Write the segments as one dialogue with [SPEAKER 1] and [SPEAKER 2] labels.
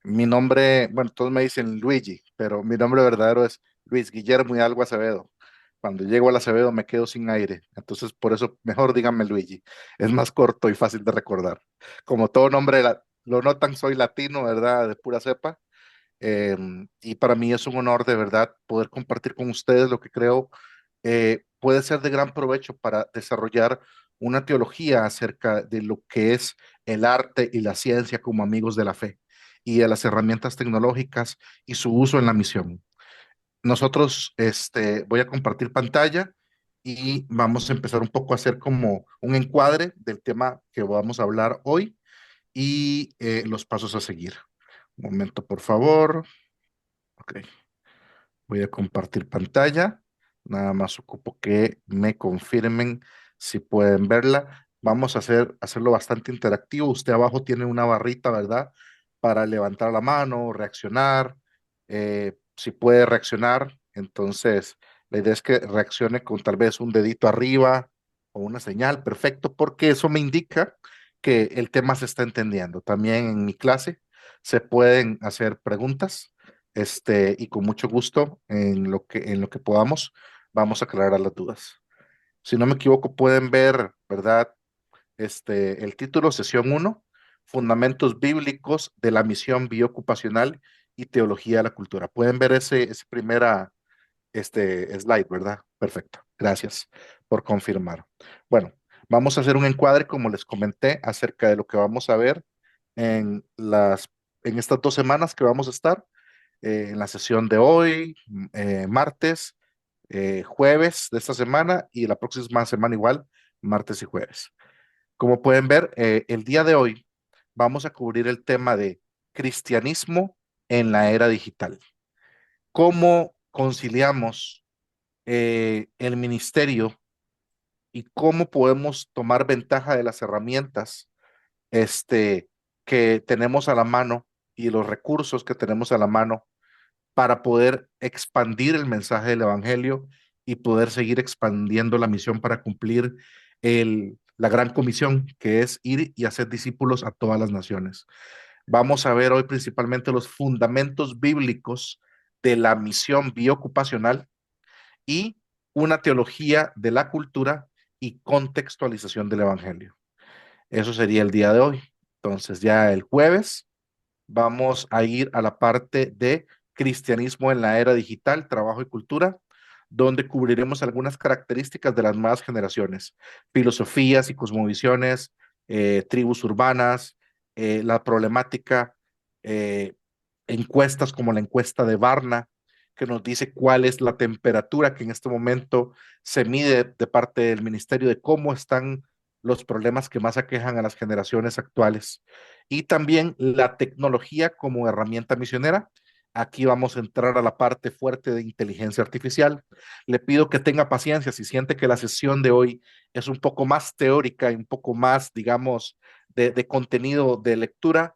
[SPEAKER 1] Mi nombre, bueno, todos me dicen Luigi, pero mi nombre verdadero es Luis Guillermo y algo Acevedo. Cuando llego al Acevedo me quedo sin aire, entonces por eso mejor díganme Luigi. Es más corto y fácil de recordar. Como todo nombre lo notan, soy latino, ¿verdad? De pura cepa. Y para mí es un honor de verdad poder compartir con ustedes lo que creo puede ser de gran provecho para desarrollar una teología acerca de lo que es el arte y la ciencia como amigos de la fe y de las herramientas tecnológicas y su uso en la misión. Nosotros, voy a compartir pantalla y vamos a empezar un poco a hacer como un encuadre del tema que vamos a hablar hoy y los pasos a seguir. Un momento, por favor. Ok, voy a compartir pantalla. Nada más ocupo que me confirmen si pueden verla. Vamos a hacerlo bastante interactivo. Usted abajo tiene una barrita, ¿verdad? Para levantar la mano, reaccionar. Si puede reaccionar, entonces la idea es que reaccione con tal vez un dedito arriba o una señal, perfecto, porque eso me indica que el tema se está entendiendo. También en mi clase se pueden hacer preguntas y con mucho gusto en lo que podamos, vamos a aclarar las dudas. Si no me equivoco, pueden ver, ¿verdad? El título, sesión uno, Fundamentos Bíblicos de la Misión Biocupacional y Teología de la Cultura. Pueden ver ese primera slide, ¿verdad? Perfecto. Gracias por confirmar. Bueno, vamos a hacer un encuadre, como les comenté, acerca de lo que vamos a ver en en estas 2 semanas que vamos a estar en la sesión de hoy, martes, jueves de esta semana y la próxima semana igual, martes y jueves. Como pueden ver, el día de hoy vamos a cubrir el tema de cristianismo en la era digital. ¿Cómo conciliamos el ministerio y cómo podemos tomar ventaja de las herramientas que tenemos a la mano y los recursos que tenemos a la mano para poder expandir el mensaje del Evangelio y poder seguir expandiendo la misión para cumplir la gran comisión que es ir y hacer discípulos a todas las naciones? Vamos a ver hoy principalmente los fundamentos bíblicos de la misión biocupacional y una teología de la cultura y contextualización del Evangelio. Eso sería el día de hoy. Entonces ya el jueves vamos a ir a la parte de cristianismo en la era digital, trabajo y cultura, donde cubriremos algunas características de las nuevas generaciones, filosofías y cosmovisiones, tribus urbanas, la problemática, eh, encuestas como la encuesta de Barna, que nos dice cuál es la temperatura que en este momento se mide de parte del ministerio de cómo están los problemas que más aquejan a las generaciones actuales y también la tecnología como herramienta misionera. Aquí vamos a entrar a la parte fuerte de inteligencia artificial. Le pido que tenga paciencia si siente que la sesión de hoy es un poco más teórica y un poco más, digamos, de contenido de lectura.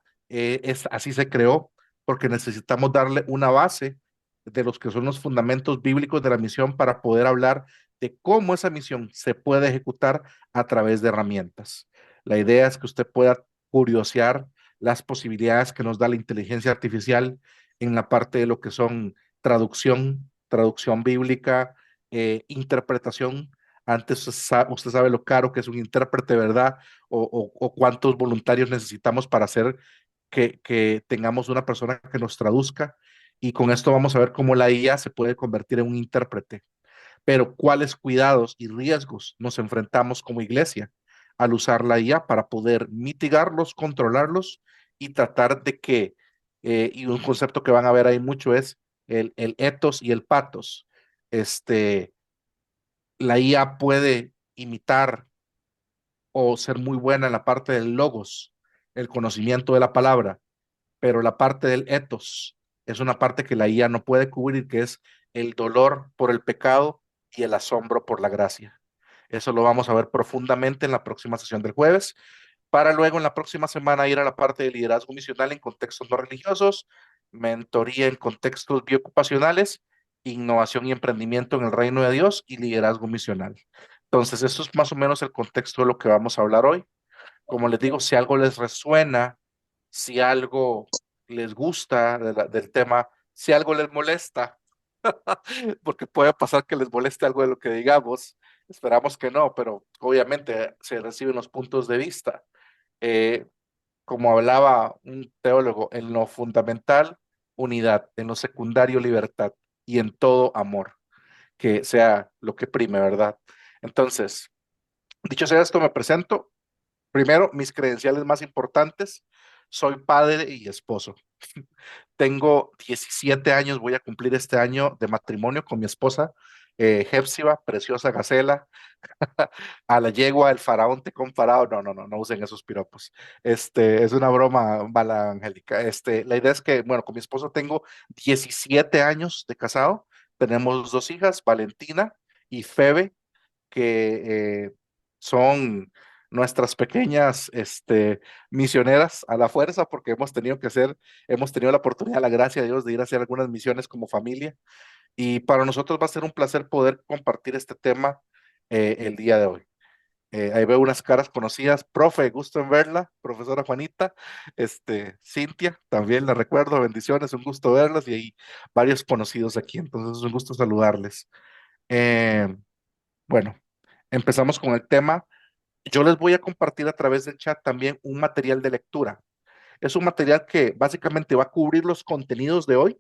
[SPEAKER 1] Así se creó porque necesitamos darle una base de los que son los fundamentos bíblicos de la misión para poder hablar de cómo esa misión se puede ejecutar a través de herramientas. La idea es que usted pueda curiosear las posibilidades que nos da la inteligencia artificial en la parte de lo que son traducción bíblica, interpretación. Antes usted sabe lo caro que es un intérprete, ¿verdad? O cuántos voluntarios necesitamos para hacer que tengamos una persona que nos traduzca. Y con esto vamos a ver cómo la IA se puede convertir en un intérprete, pero cuáles cuidados y riesgos nos enfrentamos como iglesia al usar la IA para poder mitigarlos, controlarlos y tratar de que, y un concepto que van a ver ahí mucho es el ethos y el pathos. Este, la IA puede imitar o ser muy buena en la parte del logos, el conocimiento de la palabra, pero la parte del ethos es una parte que la IA no puede cubrir, que es el dolor por el pecado y el asombro por la gracia. Eso lo vamos a ver profundamente en la próxima sesión del jueves, para luego en la próxima semana ir a la parte de liderazgo misional en contextos no religiosos, mentoría en contextos biocupacionales, innovación y emprendimiento en el reino de Dios y liderazgo misional. Entonces, esto es más o menos el contexto de lo que vamos a hablar hoy. Como les digo, si algo les resuena, si algo les gusta del tema, si algo les molesta, porque puede pasar que les moleste algo de lo que digamos, esperamos que no, pero obviamente se reciben los puntos de vista. Eh, Como hablaba un teólogo, en lo fundamental, unidad, en lo secundario, libertad, y en todo amor, que sea lo que prime, ¿verdad? Entonces, dicho sea esto, me presento. Primero, mis credenciales más importantes. Soy padre y esposo. Tengo 17 años, voy a cumplir este año de matrimonio con mi esposa, Hepsiba, preciosa Gacela. A la yegua, el faraón te comparado. No, no, no, no usen esos piropos. Es una broma, bala Angélica. La idea es que, bueno, con mi esposo tengo 17 años de casado. Tenemos dos hijas, Valentina y Febe, que son nuestras pequeñas misioneras a la fuerza, porque hemos tenido la oportunidad, la gracia de Dios, de ir a hacer algunas misiones como familia. Y para nosotros va a ser un placer poder compartir este tema el día de hoy. Ahí veo unas caras conocidas. Profe, gusto en verla. Profesora Juanita, Cintia, también la recuerdo. Bendiciones, un gusto verlas. Y hay varios conocidos aquí, entonces es un gusto saludarles. Eh, bueno, empezamos con el tema. Yo les voy a compartir a través del chat también un material de lectura. Es un material que básicamente va a cubrir los contenidos de hoy,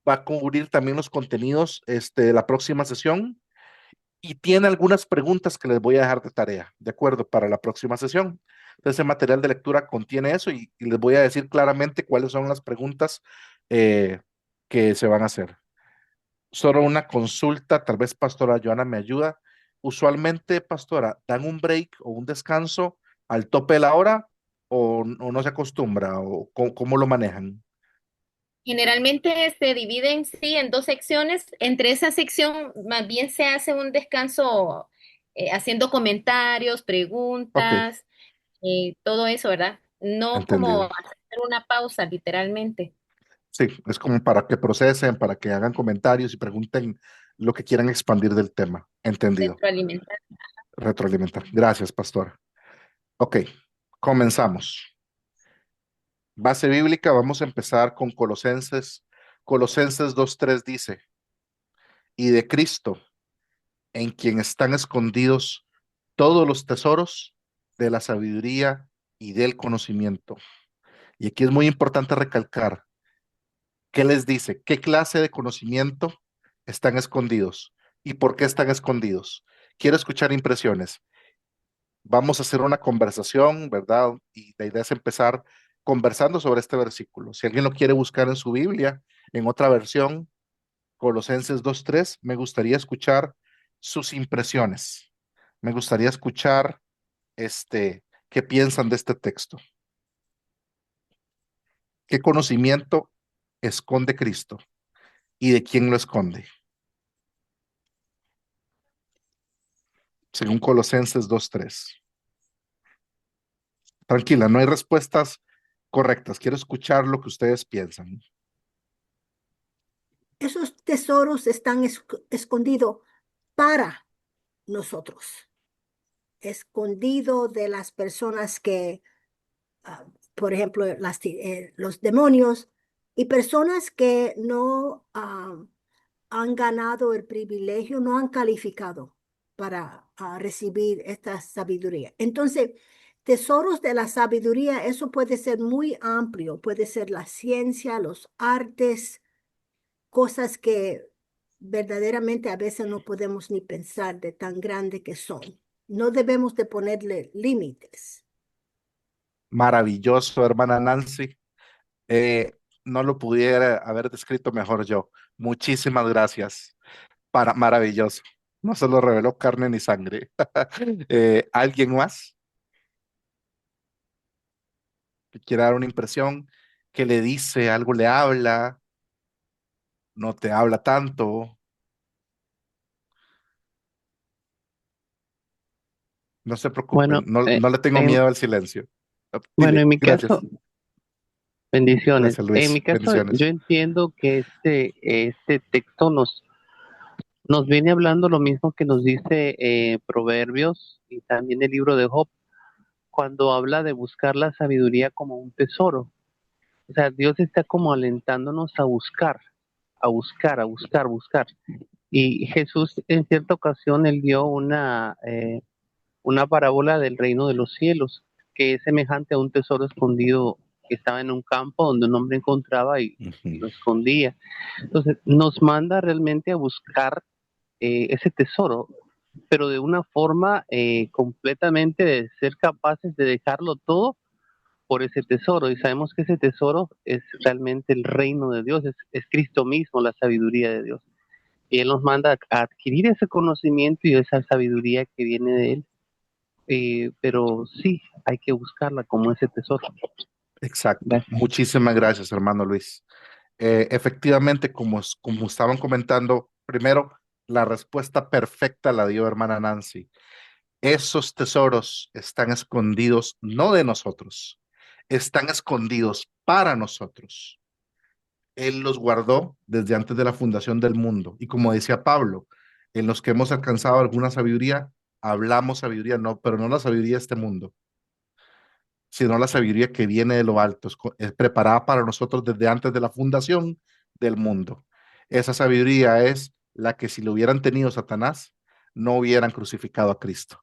[SPEAKER 1] va a cubrir también los contenidos de la próxima sesión y tiene algunas preguntas que les voy a dejar de tarea, ¿de acuerdo? Para la próxima sesión. Entonces, el material de lectura contiene eso y les voy a decir claramente cuáles son las preguntas eh, que se van a hacer. Solo una consulta, tal vez Pastora Joana me ayuda. Usualmente, Pastora, ¿dan un break o un descanso al tope de la hora o no se acostumbra o cómo lo manejan?
[SPEAKER 2] Generalmente se dividen, sí, en dos secciones. Entre esa sección más bien se hace un descanso haciendo comentarios,
[SPEAKER 1] Ok,
[SPEAKER 2] preguntas, todo eso, ¿verdad? No como
[SPEAKER 1] entendido.
[SPEAKER 2] hacer una pausa, literalmente.
[SPEAKER 1] Sí, es como para que procesen, para que hagan comentarios y pregunten lo que quieran expandir del tema. Entendido.
[SPEAKER 2] Retroalimentar.
[SPEAKER 1] Retroalimentar. Gracias, pastora. Ok, comenzamos. Base bíblica, vamos a empezar con Colosenses. Colosenses 2:3 dice, y de Cristo, en quien están escondidos todos los tesoros de la sabiduría y del conocimiento. Y aquí es muy importante recalcar, ¿qué les dice? ¿Qué clase de conocimiento están escondidos? ¿Y por qué están escondidos? Quiero escuchar impresiones. Vamos a hacer una conversación, ¿verdad? Y la idea es empezar conversando sobre este versículo. Si alguien lo quiere buscar en su Biblia, en otra versión, Colosenses 2:3, me gustaría escuchar sus impresiones. Me gustaría escuchar qué piensan de este texto. ¿Qué conocimiento esconde Cristo y de quién lo esconde? Según Colosenses 2:3. Tranquila, no hay respuestas correctas. Quiero escuchar lo que ustedes piensan.
[SPEAKER 3] Esos tesoros están escondidos para nosotros, escondido de las personas que, ah, por ejemplo, los demonios y personas que no han ganado el privilegio, no han calificado para recibir esta sabiduría. Entonces, tesoros de la sabiduría, eso puede ser muy amplio, puede ser la ciencia, los artes, cosas que verdaderamente a veces no podemos ni pensar de tan grande que son. No debemos de ponerle límites.
[SPEAKER 1] Maravilloso, hermana Nancy. No lo pudiera haber descrito mejor yo. Muchísimas gracias. Maravilloso. No se lo reveló carne ni sangre. ¿Alguien más que quiera dar una impresión? Que le dice algo, le habla, no te habla tanto? No se
[SPEAKER 4] Bueno,
[SPEAKER 1] preocupen, no, no le tengo miedo al silencio.
[SPEAKER 4] bueno,
[SPEAKER 1] Dile,
[SPEAKER 4] en mi caso,
[SPEAKER 1] gracias.
[SPEAKER 4] bendiciones.
[SPEAKER 1] Gracias,
[SPEAKER 4] En
[SPEAKER 1] Luis.
[SPEAKER 4] mi caso, yo
[SPEAKER 1] Bendiciones.
[SPEAKER 4] entiendo que este texto nos viene hablando lo mismo que nos dice Proverbios y también el libro de Job, cuando habla de buscar la sabiduría como un tesoro. O sea, Dios está como alentándonos a buscar, a buscar, a buscar, buscar. Y Jesús en cierta ocasión él dio una parábola del reino de los cielos, que es semejante a un tesoro escondido que estaba en un campo donde un hombre encontraba y
[SPEAKER 1] Ujú.
[SPEAKER 4] lo escondía. Entonces, nos manda realmente a buscar ese tesoro, pero de una forma completamente de ser capaces de dejarlo todo por ese tesoro. Y sabemos que ese tesoro es realmente el reino de Dios, es Cristo mismo, la sabiduría de Dios. Y Él nos manda a adquirir ese conocimiento y esa sabiduría que viene de Él. Pero sí, hay que buscarla como ese tesoro.
[SPEAKER 1] Exacto.
[SPEAKER 4] Gracias.
[SPEAKER 1] Muchísimas gracias, hermano Luis. Efectivamente, como estaban comentando, primero, la respuesta perfecta la dio hermana Nancy. Esos tesoros están escondidos no de nosotros, están escondidos para nosotros. Él los guardó desde antes de la fundación del mundo. Y como decía Pablo, en los que hemos alcanzado alguna sabiduría, hablamos sabiduría, no, pero no la sabiduría de este mundo, sino la sabiduría que viene de lo alto, es preparada para nosotros desde antes de la fundación del mundo. Esa sabiduría es la que si lo hubieran tenido Satanás, no hubieran crucificado a Cristo.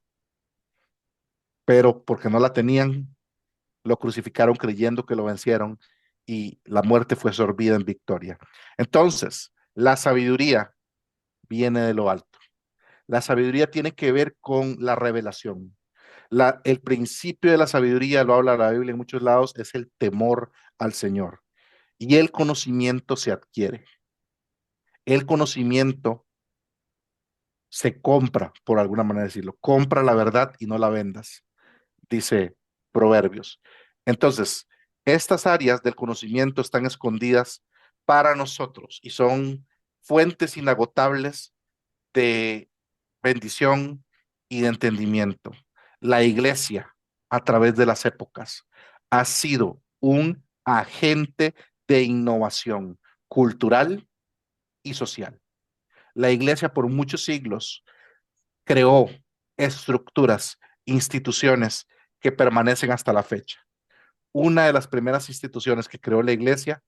[SPEAKER 1] Pero porque no la tenían, lo crucificaron creyendo que lo vencieron y la muerte fue sorbida en victoria. Entonces, la sabiduría viene de lo alto. La sabiduría tiene que ver con la revelación. El principio de la sabiduría, lo habla la Biblia en muchos lados, es el temor al Señor. Y el conocimiento se adquiere. El conocimiento se compra, por alguna manera de decirlo. Compra la verdad y no la vendas, dice Proverbios. Entonces, estas áreas del conocimiento están escondidas para nosotros y son fuentes inagotables de bendición y de entendimiento. La iglesia, a través de las épocas, ha sido un agente de innovación cultural y social. La iglesia por muchos siglos creó estructuras, instituciones que permanecen hasta la fecha. Una de las primeras instituciones que creó la iglesia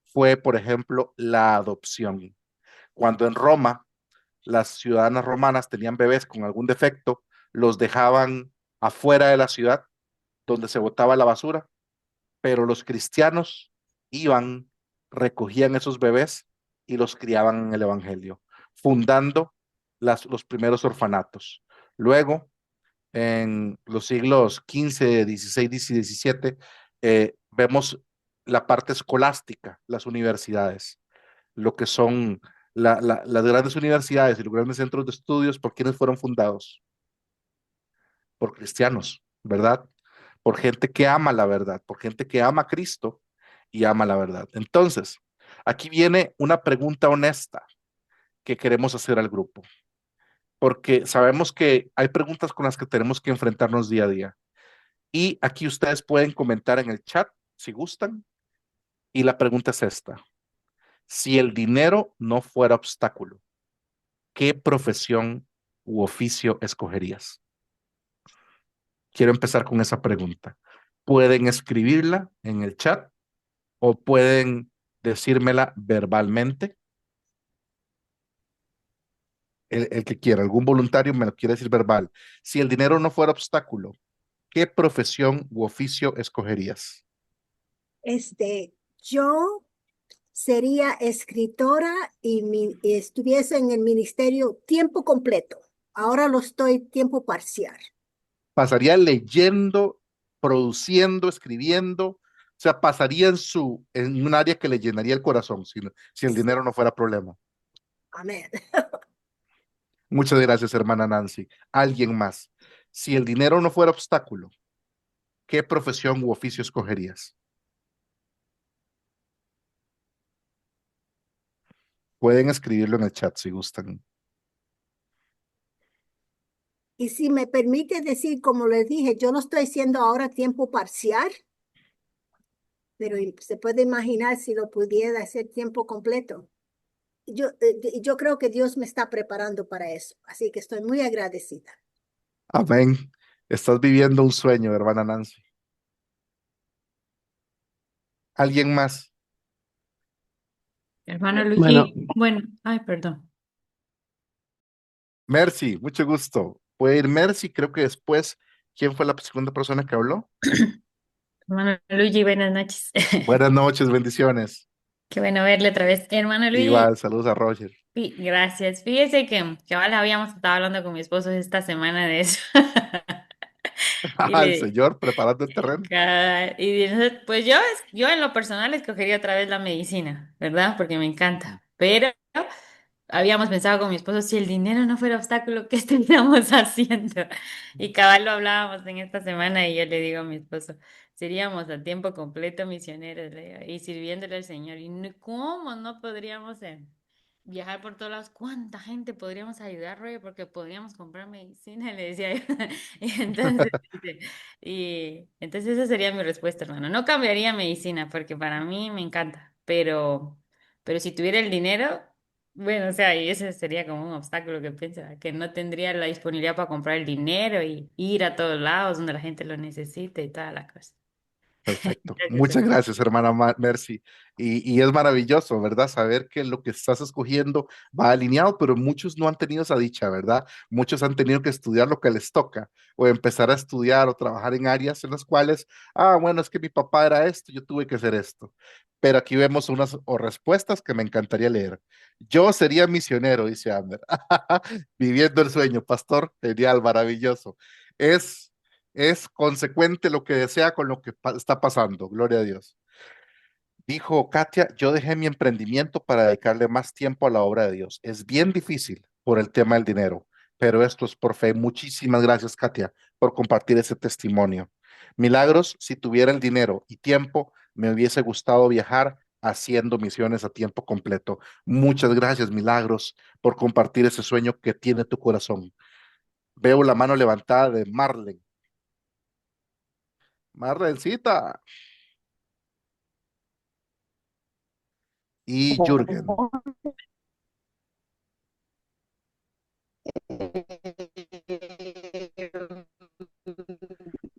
[SPEAKER 1] fue, por ejemplo, la adopción. Cuando en Roma las ciudadanas romanas tenían bebés con algún defecto, los dejaban afuera de la ciudad donde se botaba la basura, pero los cristianos iban, recogían esos bebés y los criaban en el Evangelio, fundando los primeros orfanatos. Luego, en los siglos XV, XVI y XVII, vemos la parte escolástica, las universidades, lo que son las grandes universidades y los grandes centros de estudios, ¿por quiénes fueron fundados? Por cristianos, ¿verdad? Por gente que ama la verdad, por gente que ama a Cristo y ama la verdad. Entonces, aquí viene una pregunta honesta que queremos hacer al grupo, porque sabemos que hay preguntas con las que tenemos que enfrentarnos día a día. Y aquí ustedes pueden comentar en el chat si gustan. Y la pregunta es esta. Si el dinero no fuera obstáculo, ¿qué profesión u oficio escogerías? Quiero empezar con esa pregunta. Pueden escribirla en el chat o pueden decírmela verbalmente. El que quiera, algún voluntario me lo quiere decir verbal. Si el dinero no fuera obstáculo, ¿qué profesión u oficio escogerías?
[SPEAKER 3] Yo sería escritora y estuviese en el ministerio tiempo completo. Ahora lo estoy tiempo parcial.
[SPEAKER 1] Pasaría leyendo, produciendo, escribiendo, o sea, pasaría en un área que le llenaría el corazón si el dinero no fuera problema.
[SPEAKER 3] Amén.
[SPEAKER 1] Muchas gracias, hermana Nancy. ¿Alguien más? Si el dinero no fuera obstáculo, ¿qué profesión u oficio escogerías? Pueden escribirlo en el chat si gustan.
[SPEAKER 3] Y si me permite decir, como les dije, yo lo estoy haciendo ahora tiempo parcial, pero se puede imaginar si lo pudiera hacer tiempo completo. Yo creo que Dios me está preparando para eso, así que estoy muy agradecida.
[SPEAKER 1] Amén. Estás viviendo un sueño, hermana Nancy. ¿Alguien más?
[SPEAKER 5] Hermano
[SPEAKER 4] Bueno,
[SPEAKER 5] Luigi, bueno, ay, perdón.
[SPEAKER 1] Mercy, mucho gusto. Puede ir Mercy, creo que después, ¿quién fue la segunda persona que habló?
[SPEAKER 5] Hermano Luigi, buenas noches.
[SPEAKER 1] Buenas noches, bendiciones.
[SPEAKER 5] Qué bueno verle otra vez. Hermano Luigi,
[SPEAKER 1] Igual, saludos a Roger.
[SPEAKER 5] gracias. Fíjese que ahora habíamos estado hablando con mi esposo esta semana de eso. Y
[SPEAKER 1] El
[SPEAKER 5] le,
[SPEAKER 1] señor preparando el terreno.
[SPEAKER 5] pues yo en lo personal escogería otra vez la medicina, ¿verdad? Porque me encanta. Pero habíamos pensado con mi esposo si el dinero no fuera obstáculo, ¿qué estaríamos haciendo? Y cabal lo hablábamos en esta semana y yo le digo a mi esposo, seríamos a tiempo completo misioneros, le digo, y sirviéndole al Señor. ¿Y cómo no podríamos viajar por todos lados? ¿Cuánta gente podríamos ayudar, Roger? Porque podríamos comprar medicina, le decía yo. Y entonces, esa sería mi respuesta, hermano. No cambiaría medicina porque para mí me encanta, pero si tuviera el dinero... Bueno, o sea, y ese sería como un obstáculo que piensa, que no tendría la disponibilidad para comprar el dinero y ir a todos lados donde la gente lo necesite y toda la cosa.
[SPEAKER 1] Perfecto.
[SPEAKER 5] Gracias,
[SPEAKER 1] Muchas
[SPEAKER 5] hermano.
[SPEAKER 1] gracias, hermana Mercy. Y es maravilloso, ¿verdad? Saber que lo que estás escogiendo va alineado, pero muchos no han tenido esa dicha, ¿verdad? Muchos han tenido que estudiar lo que les toca o empezar a estudiar o trabajar en áreas en las cuales, bueno, es que mi papá era esto, yo tuve que hacer esto. Pero aquí vemos unas o respuestas que me encantaría leer. Yo sería misionero, dice Ander. Viviendo el sueño, pastor. Genial, maravilloso. Es es consecuente lo que desea con lo que está pasando. Gloria a Dios. Dijo Katia, yo dejé mi emprendimiento para dedicarle más tiempo a la obra de Dios. Es bien difícil por el tema del dinero, pero esto es por fe. Muchísimas gracias, Katia, por compartir ese testimonio. Milagros, si tuviera el dinero y tiempo, me hubiese gustado viajar haciendo misiones a tiempo completo. Muchas gracias, Milagros, por compartir ese sueño que tiene tu corazón. Veo la mano levantada de Marlen. Marlencita y Jürgen.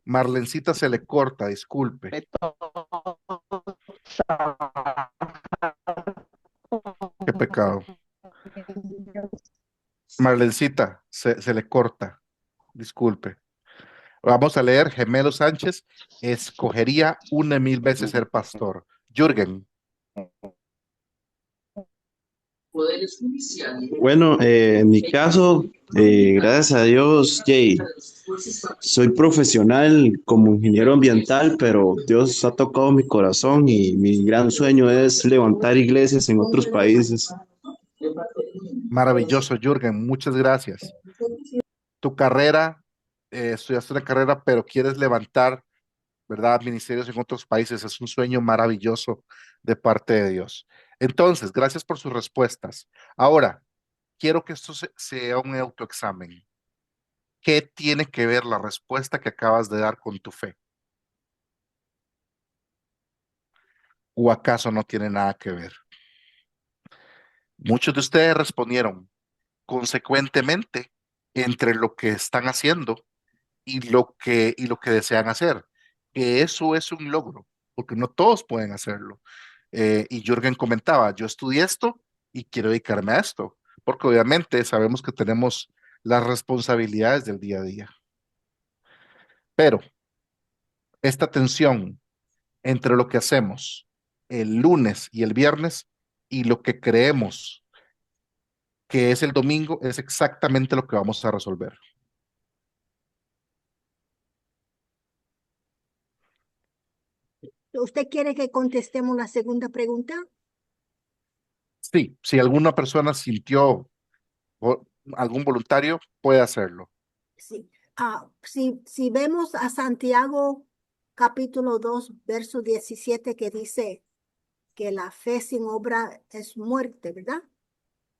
[SPEAKER 1] Marlencita se le corta, disculpe. Qué pecado. Marlencita se le corta, disculpe. Vamos a leer Gemelo Sánchez. Escogería una mil veces ser pastor. Jürgen.
[SPEAKER 6] Bueno, en mi caso, gracias a Dios, Jay, soy profesional como ingeniero ambiental, pero Dios ha tocado mi corazón y mi gran sueño es levantar iglesias en otros países.
[SPEAKER 1] Maravilloso, Jürgen. Muchas gracias. Tu carrera, estudiaste una carrera, pero quieres levantar, ¿verdad? Ministerios en otros países. Es un sueño maravilloso de parte de Dios. Entonces, gracias por sus respuestas. Ahora, quiero que esto sea un autoexamen. ¿Qué tiene que ver la respuesta que acabas de dar con tu fe? ¿O acaso no tiene nada que ver? Muchos de ustedes respondieron consecuentemente entre lo que están haciendo y lo que desean hacer, que eso es un logro, porque no todos pueden hacerlo. Y Jürgen comentaba, yo estudié esto y quiero dedicarme a esto, porque obviamente sabemos que tenemos las responsabilidades del día a día. Pero esta tensión entre lo que hacemos el lunes y el viernes y lo que creemos que es el domingo es exactamente lo que vamos a resolver.
[SPEAKER 3] ¿Usted quiere que contestemos la segunda pregunta?
[SPEAKER 1] Sí, si alguna persona sintió algún voluntario, puede hacerlo.
[SPEAKER 3] Sí. Si vemos a Santiago capítulo 2 verso 17 que dice que la fe sin obra es muerte, ¿verdad?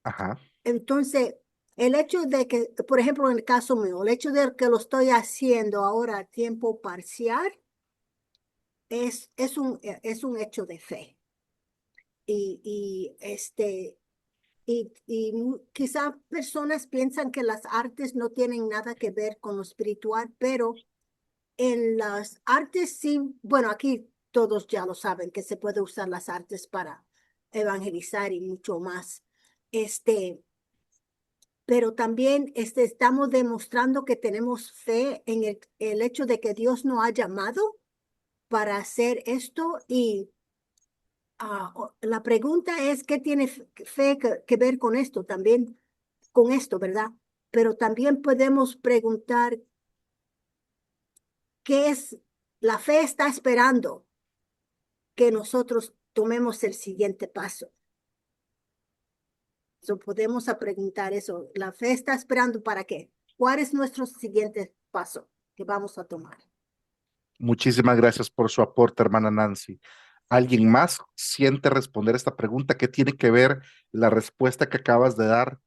[SPEAKER 1] Ajá.
[SPEAKER 3] Entonces, el hecho de que, por ejemplo, en el caso mío, el hecho de que lo estoy haciendo ahora a tiempo parcial es un hecho de fe. Y quizá personas piensan que las artes no tienen nada que ver con lo espiritual, pero en las artes sí, bueno, aquí todos ya lo saben, que se puede usar las artes para evangelizar y mucho más. Pero también estamos demostrando que tenemos fe en el hecho de que Dios nos ha llamado para hacer esto y la pregunta es, ¿qué tiene fe que ver con esto? También con esto, ¿verdad? Pero también podemos preguntar, ¿qué es? La fe está esperando que nosotros tomemos el siguiente paso. Podemos preguntar eso. La fe está esperando para qué. ¿Cuál es nuestro siguiente paso que vamos a tomar?
[SPEAKER 1] Muchísimas gracias por su aporte, hermana Nancy. ¿Alguien más siente responder esta pregunta? ¿Qué tiene que ver la respuesta que acabas de dar,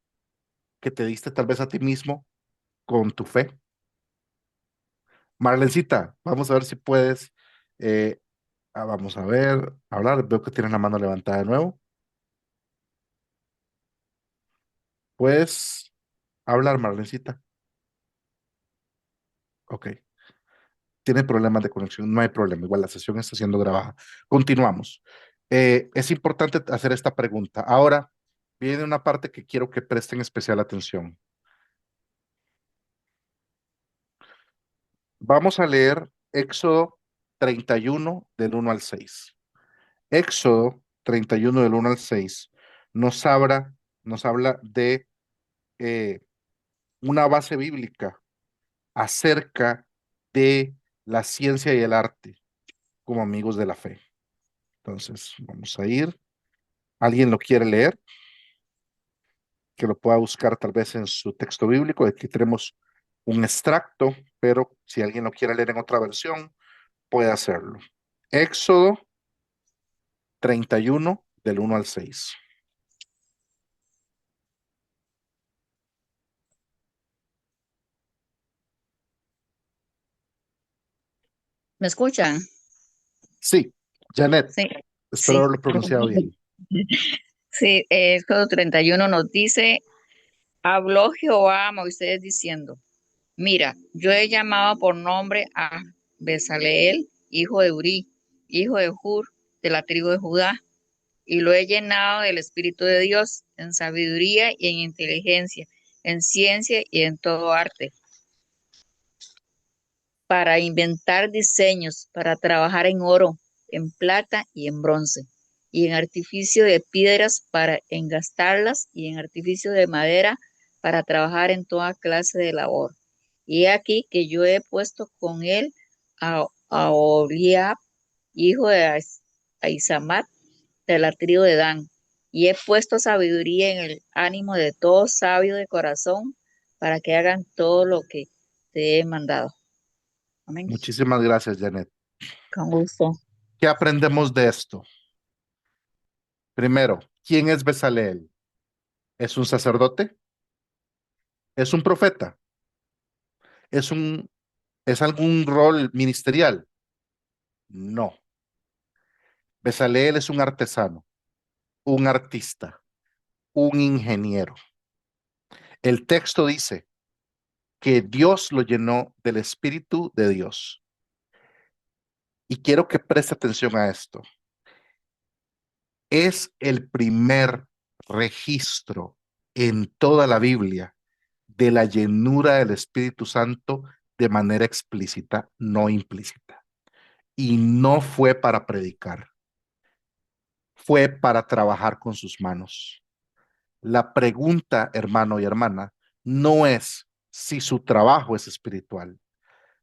[SPEAKER 1] que te diste tal vez a ti mismo, con tu fe? Marlencita, vamos a ver si puedes, eh, vamos a ver, hablar. Veo que tienes la mano levantada de nuevo. ¿Puedes hablar, Marlencita? Ok. Tiene problemas de conexión, no hay problema, igual la sesión está siendo grabada. Continuamos. Es importante hacer esta pregunta. Ahora viene una parte que quiero que presten especial atención. Vamos a leer Éxodo 31 del 1 al 6. Éxodo 31 del 1 al 6 nos habla de eh, una base bíblica acerca de la ciencia y el arte como amigos de la fe. Entonces, vamos a ir. ¿Alguien lo quiere leer? Que lo pueda buscar tal vez en su texto bíblico. Aquí tenemos un extracto, pero si alguien lo quiere leer en otra versión, puede hacerlo. Éxodo 31 del 1 al 6.
[SPEAKER 7] ¿Me escuchan?
[SPEAKER 1] Sí, Janet,
[SPEAKER 7] Sí,
[SPEAKER 1] espero
[SPEAKER 7] sí.
[SPEAKER 1] haberlo pronunciado bien.
[SPEAKER 7] Sí, Éxodo 31 nos dice, habló Jehová a Moisés diciendo, mira, yo he llamado por nombre a Bezaleel, hijo de Uri, hijo de Hur, de la tribu de Judá, y lo he llenado del Espíritu de Dios, en sabiduría y en inteligencia, en ciencia y en todo arte, para inventar diseños, para trabajar en oro, en plata y en bronce, y en artificio de piedras para engastarlas, y en artificio de madera para trabajar en toda clase de labor. Y he aquí que yo he puesto con él a Oliab, hijo de Aizamat, de la tribu de Dan, y he puesto sabiduría en el ánimo de todo sabio de corazón, para que hagan todo lo que te he mandado. Amén.
[SPEAKER 1] Muchísimas gracias, Janet.
[SPEAKER 7] Con gusto.
[SPEAKER 1] ¿Qué aprendemos de esto? Primero, ¿quién es Bezaleel? ¿Es un sacerdote? ¿Es un profeta? ¿Es es algún rol ministerial? No. Bezaleel es un artesano, un artista, un ingeniero. El texto dice que Dios lo llenó del Espíritu de Dios. Y quiero que preste atención a esto. Es el primer registro en toda la Biblia de la llenura del Espíritu Santo de manera explícita, no implícita. Y no fue para predicar, fue para trabajar con sus manos. La pregunta, hermano y hermana, no es si su trabajo es espiritual.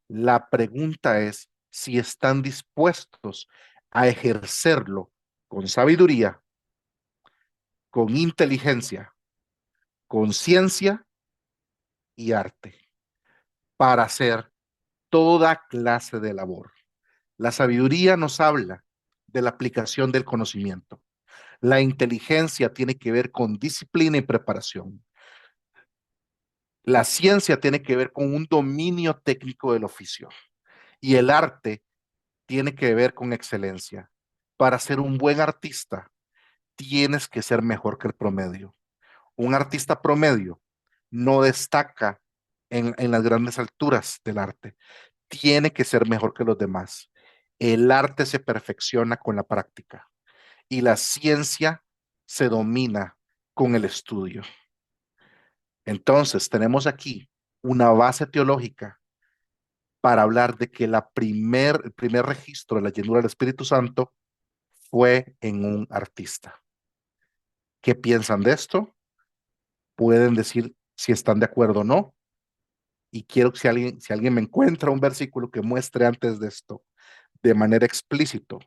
[SPEAKER 1] La pregunta es si están dispuestos a ejercerlo con sabiduría, con inteligencia, con ciencia y arte para hacer toda clase de labor. La sabiduría nos habla de la aplicación del conocimiento. La inteligencia tiene que ver con disciplina y preparación. La ciencia tiene que ver con un dominio técnico del oficio. Y el arte tiene que ver con excelencia. Para ser un buen artista, tienes que ser mejor que el promedio. Un artista promedio no destaca en las grandes alturas del arte. Tiene que ser mejor que los demás. El arte se perfecciona con la práctica y la ciencia se domina con el estudio. Entonces, tenemos aquí una base teológica para hablar de que el primer registro de la llenura del Espíritu Santo fue en un artista. ¿Qué piensan de esto? Pueden decir si están de acuerdo o no. Y quiero que si alguien me encuentra un versículo que muestre antes de esto, de manera explícito,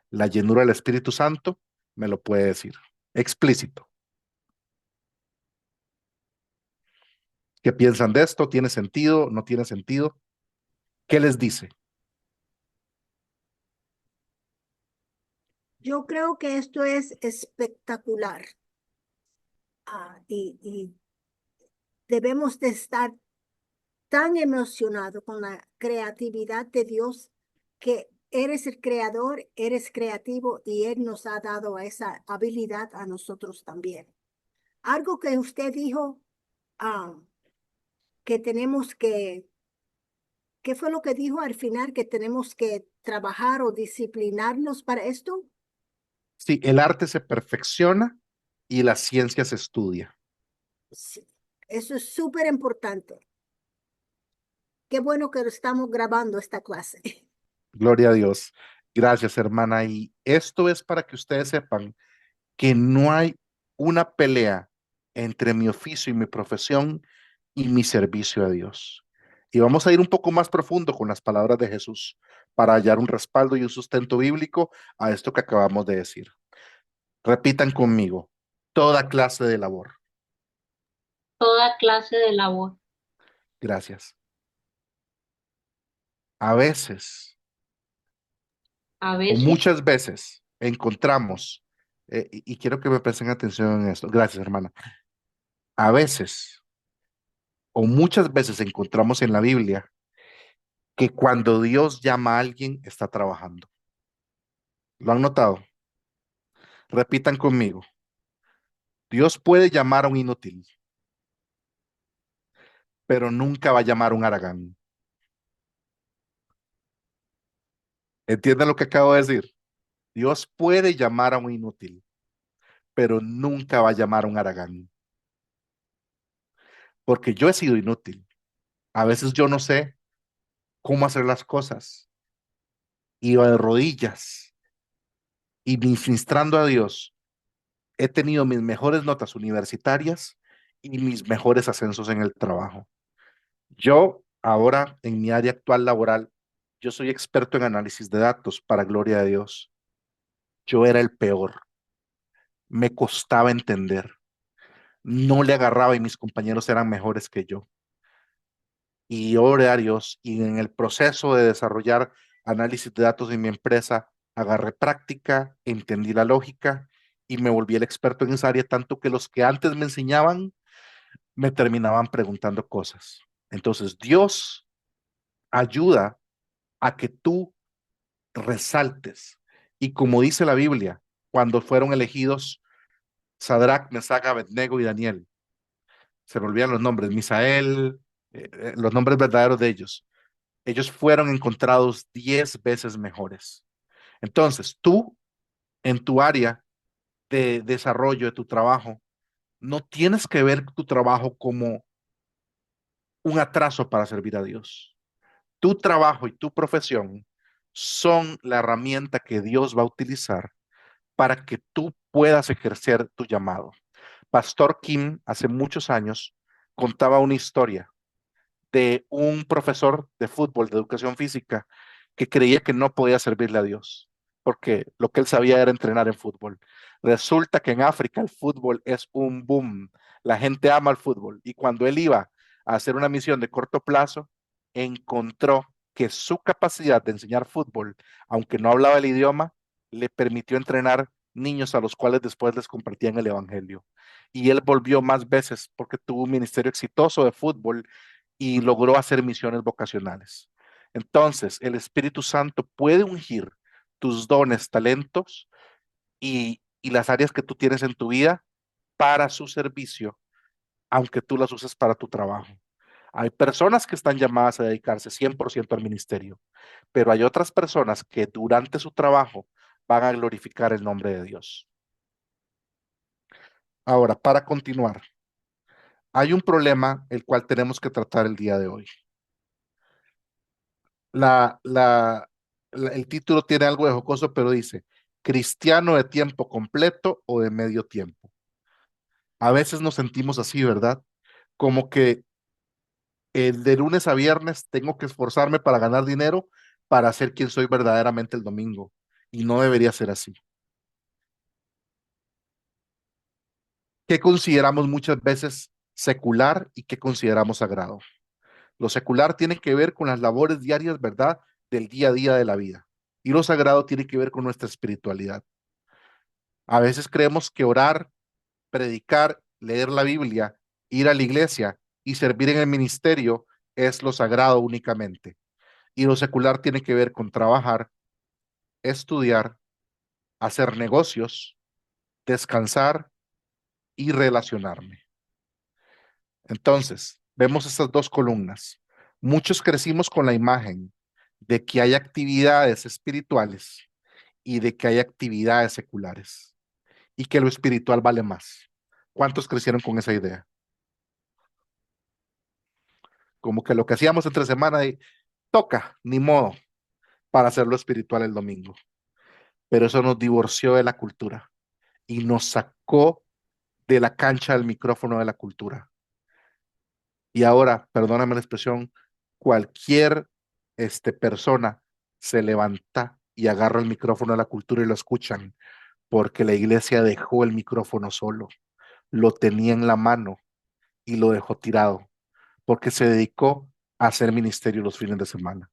[SPEAKER 1] la llenura del Espíritu Santo, me lo puede decir. Explícito. ¿Qué piensan de esto? ¿Tiene sentido? ¿No tiene sentido? ¿Qué les dice?
[SPEAKER 3] Yo creo que esto es espectacular. Y debemos de estar tan emocionados con la creatividad de Dios, que eres el creador, eres creativo y Él nos ha dado esa habilidad a nosotros también. Algo que usted dijo, ah, que tenemos que, ¿qué fue lo que dijo al final? Que tenemos que trabajar o disciplinarnos para esto.
[SPEAKER 1] Sí, el arte se perfecciona y la ciencia se estudia.
[SPEAKER 3] Sí, eso es súper importante. Qué bueno que lo estamos grabando esta clase.
[SPEAKER 1] Gloria a Dios. Gracias, hermana. Y esto es para que ustedes sepan que no hay una pelea entre mi oficio y mi profesión y mi servicio a Dios. Y vamos a ir un poco más profundo con las palabras de Jesús para hallar un respaldo y un sustento bíblico a esto que acabamos de decir. Repitan conmigo, toda clase de labor.
[SPEAKER 8] Toda clase de labor.
[SPEAKER 1] Gracias. A veces
[SPEAKER 8] A
[SPEAKER 1] o
[SPEAKER 8] veces,
[SPEAKER 1] muchas veces encontramos, y quiero que me presten atención en esto. Gracias, hermana. A veces o muchas veces encontramos en la Biblia que cuando Dios llama a alguien está trabajando. ¿Lo han notado? Repitan conmigo. Dios puede llamar a un inútil, pero nunca va a llamar a un haragán. ¿Entienden lo que acabo de decir? Dios puede llamar a un inútil, pero nunca va a llamar a un haragán. Porque yo he sido inútil. A veces yo no sé cómo hacer las cosas. Iba de rodillas y ministrando a Dios. He tenido mis mejores notas universitarias y mis mejores ascensos en el trabajo. Yo ahora en mi área actual laboral, yo soy experto en análisis de datos, para gloria de Dios. Yo era el peor, me costaba entender, no le agarraba y mis compañeros eran mejores que yo. Y oré a Dios y en el proceso de desarrollar análisis de datos en mi empresa, agarré práctica, entendí la lógica y me volví el experto en esa área, tanto que los que antes me enseñaban me terminaban preguntando cosas. Entonces, Dios ayuda a que tú resaltes. Y como dice la Biblia, cuando fueron elegidos Sadrach, Mesach, Abednego y Daniel, se me olvidan los nombres, Misael, los nombres verdaderos de ellos. Ellos fueron encontrados 10 veces mejores. Entonces, tú en tu área de desarrollo de tu trabajo, no tienes que ver tu trabajo como un atraso para servir a Dios. Tu trabajo y tu profesión son la herramienta que Dios va a utilizar para que tú puedas ejercer tu llamado. Pastor Kim hace muchos años contaba una historia de un profesor de fútbol, de educación física, que creía que no podía servirle a Dios, porque lo que él sabía era entrenar en fútbol. Resulta que en África el fútbol es un boom, la gente ama el fútbol, y cuando él iba a hacer una misión de corto plazo, encontró que su capacidad de enseñar fútbol, aunque no hablaba el idioma, le permitió entrenar niños a los cuales después les compartían el evangelio. Y él volvió más veces porque tuvo un ministerio exitoso de fútbol y logró hacer misiones vocacionales. Entonces, el Espíritu Santo puede ungir tus dones, talentos y las áreas que tú tienes en tu vida para su servicio, aunque tú las uses para tu trabajo. Hay personas que están llamadas a dedicarse 100% al ministerio, pero hay otras personas que durante su trabajo van a glorificar el nombre de Dios. Ahora, para continuar, hay un problema el cual tenemos que tratar el día de hoy. El título tiene algo de jocoso, pero dice, ¿cristiano de tiempo completo o de medio tiempo? A veces nos sentimos así, ¿verdad? Como que de lunes a viernes tengo que esforzarme para ganar dinero para ser quien soy verdaderamente el domingo. Y no debería ser así. ¿Qué consideramos muchas veces secular y qué consideramos sagrado? Lo secular tiene que ver con las labores diarias, ¿verdad? Del día a día de la vida. Y lo sagrado tiene que ver con nuestra espiritualidad. A veces creemos que orar, predicar, leer la Biblia, ir a la iglesia y servir en el ministerio es lo sagrado únicamente. Y lo secular tiene que ver con trabajar, estudiar, hacer negocios, descansar y relacionarme. Entonces, vemos estas dos columnas. Muchos crecimos con la imagen de que hay actividades espirituales y de que hay actividades seculares y que lo espiritual vale más. ¿Cuántos crecieron con esa idea? Como que lo que hacíamos entre semana y toca, ni modo, para hacerlo espiritual el domingo. Pero eso nos divorció de la cultura y nos sacó de la cancha del micrófono de la cultura. Y ahora, perdóname la expresión, cualquier persona se levanta y agarra el micrófono de la cultura y lo escuchan, porque la iglesia dejó el micrófono solo, lo tenía en la mano y lo dejó tirado, porque se dedicó a hacer ministerio los fines de semana.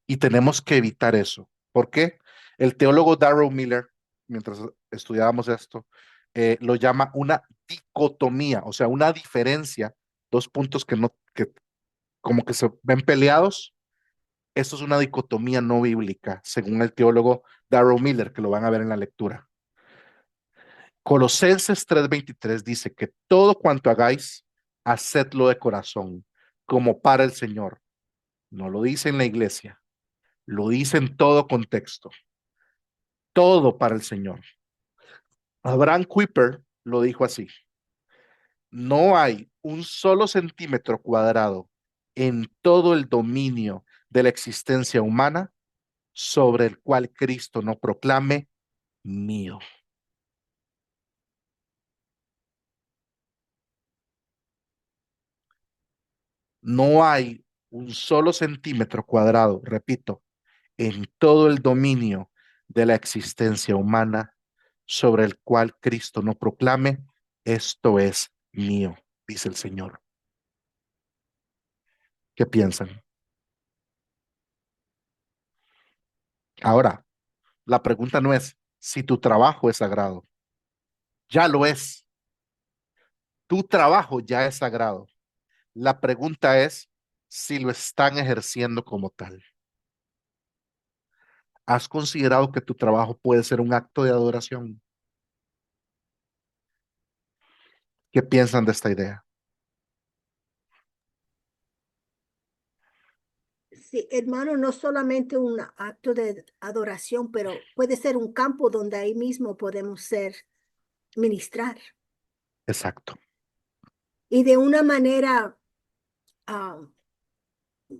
[SPEAKER 1] Y tenemos que evitar eso. ¿Por qué? El teólogo Darrell Miller, mientras estudiábamos esto, lo llama una dicotomía, o sea, una diferencia, dos puntos que no, que como que se ven peleados. Esto es una dicotomía no bíblica, según el teólogo Darrell Miller, que lo van a ver en la lectura. Colosenses 3:23 dice que todo cuanto hagáis, hacedlo de corazón, como para el Señor. No lo dice en la iglesia, lo dice en todo contexto. Todo para el Señor. Abraham Kuyper lo dijo así: no hay un solo centímetro cuadrado en todo el dominio de la existencia humana sobre el cual Cristo no proclame mío. No hay un solo centímetro cuadrado, repito, en todo el dominio de la existencia humana sobre el cual Cristo no proclame, esto es mío, dice el Señor. ¿Qué piensan? Ahora, la pregunta no es si tu trabajo es sagrado. Ya lo es. Tu trabajo ya es sagrado. La pregunta es si lo están ejerciendo como tal. ¿Has considerado que tu trabajo puede ser un acto de adoración? ¿Qué piensan de esta idea?
[SPEAKER 3] Sí, hermano, no solamente un acto de adoración, pero puede ser un campo donde ahí mismo podemos ministrar
[SPEAKER 1] Exacto.
[SPEAKER 3] y de una manera ah,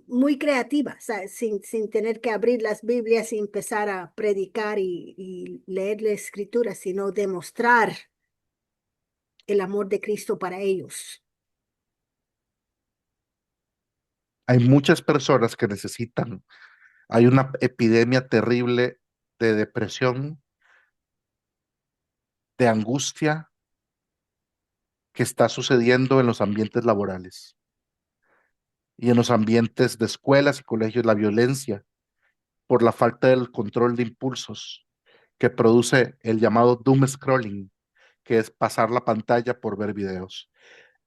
[SPEAKER 3] muy creativa, o sea, sin tener que abrir las Biblias y empezar a predicar y leer la escritura, sino demostrar el amor de Cristo para ellos.
[SPEAKER 1] Hay muchas personas que necesitan. Hay una epidemia terrible de depresión, de angustia que está sucediendo en los ambientes laborales y en los ambientes de escuelas y colegios, la violencia por la falta del control de impulsos que produce el llamado doom scrolling, que es pasar la pantalla por ver videos.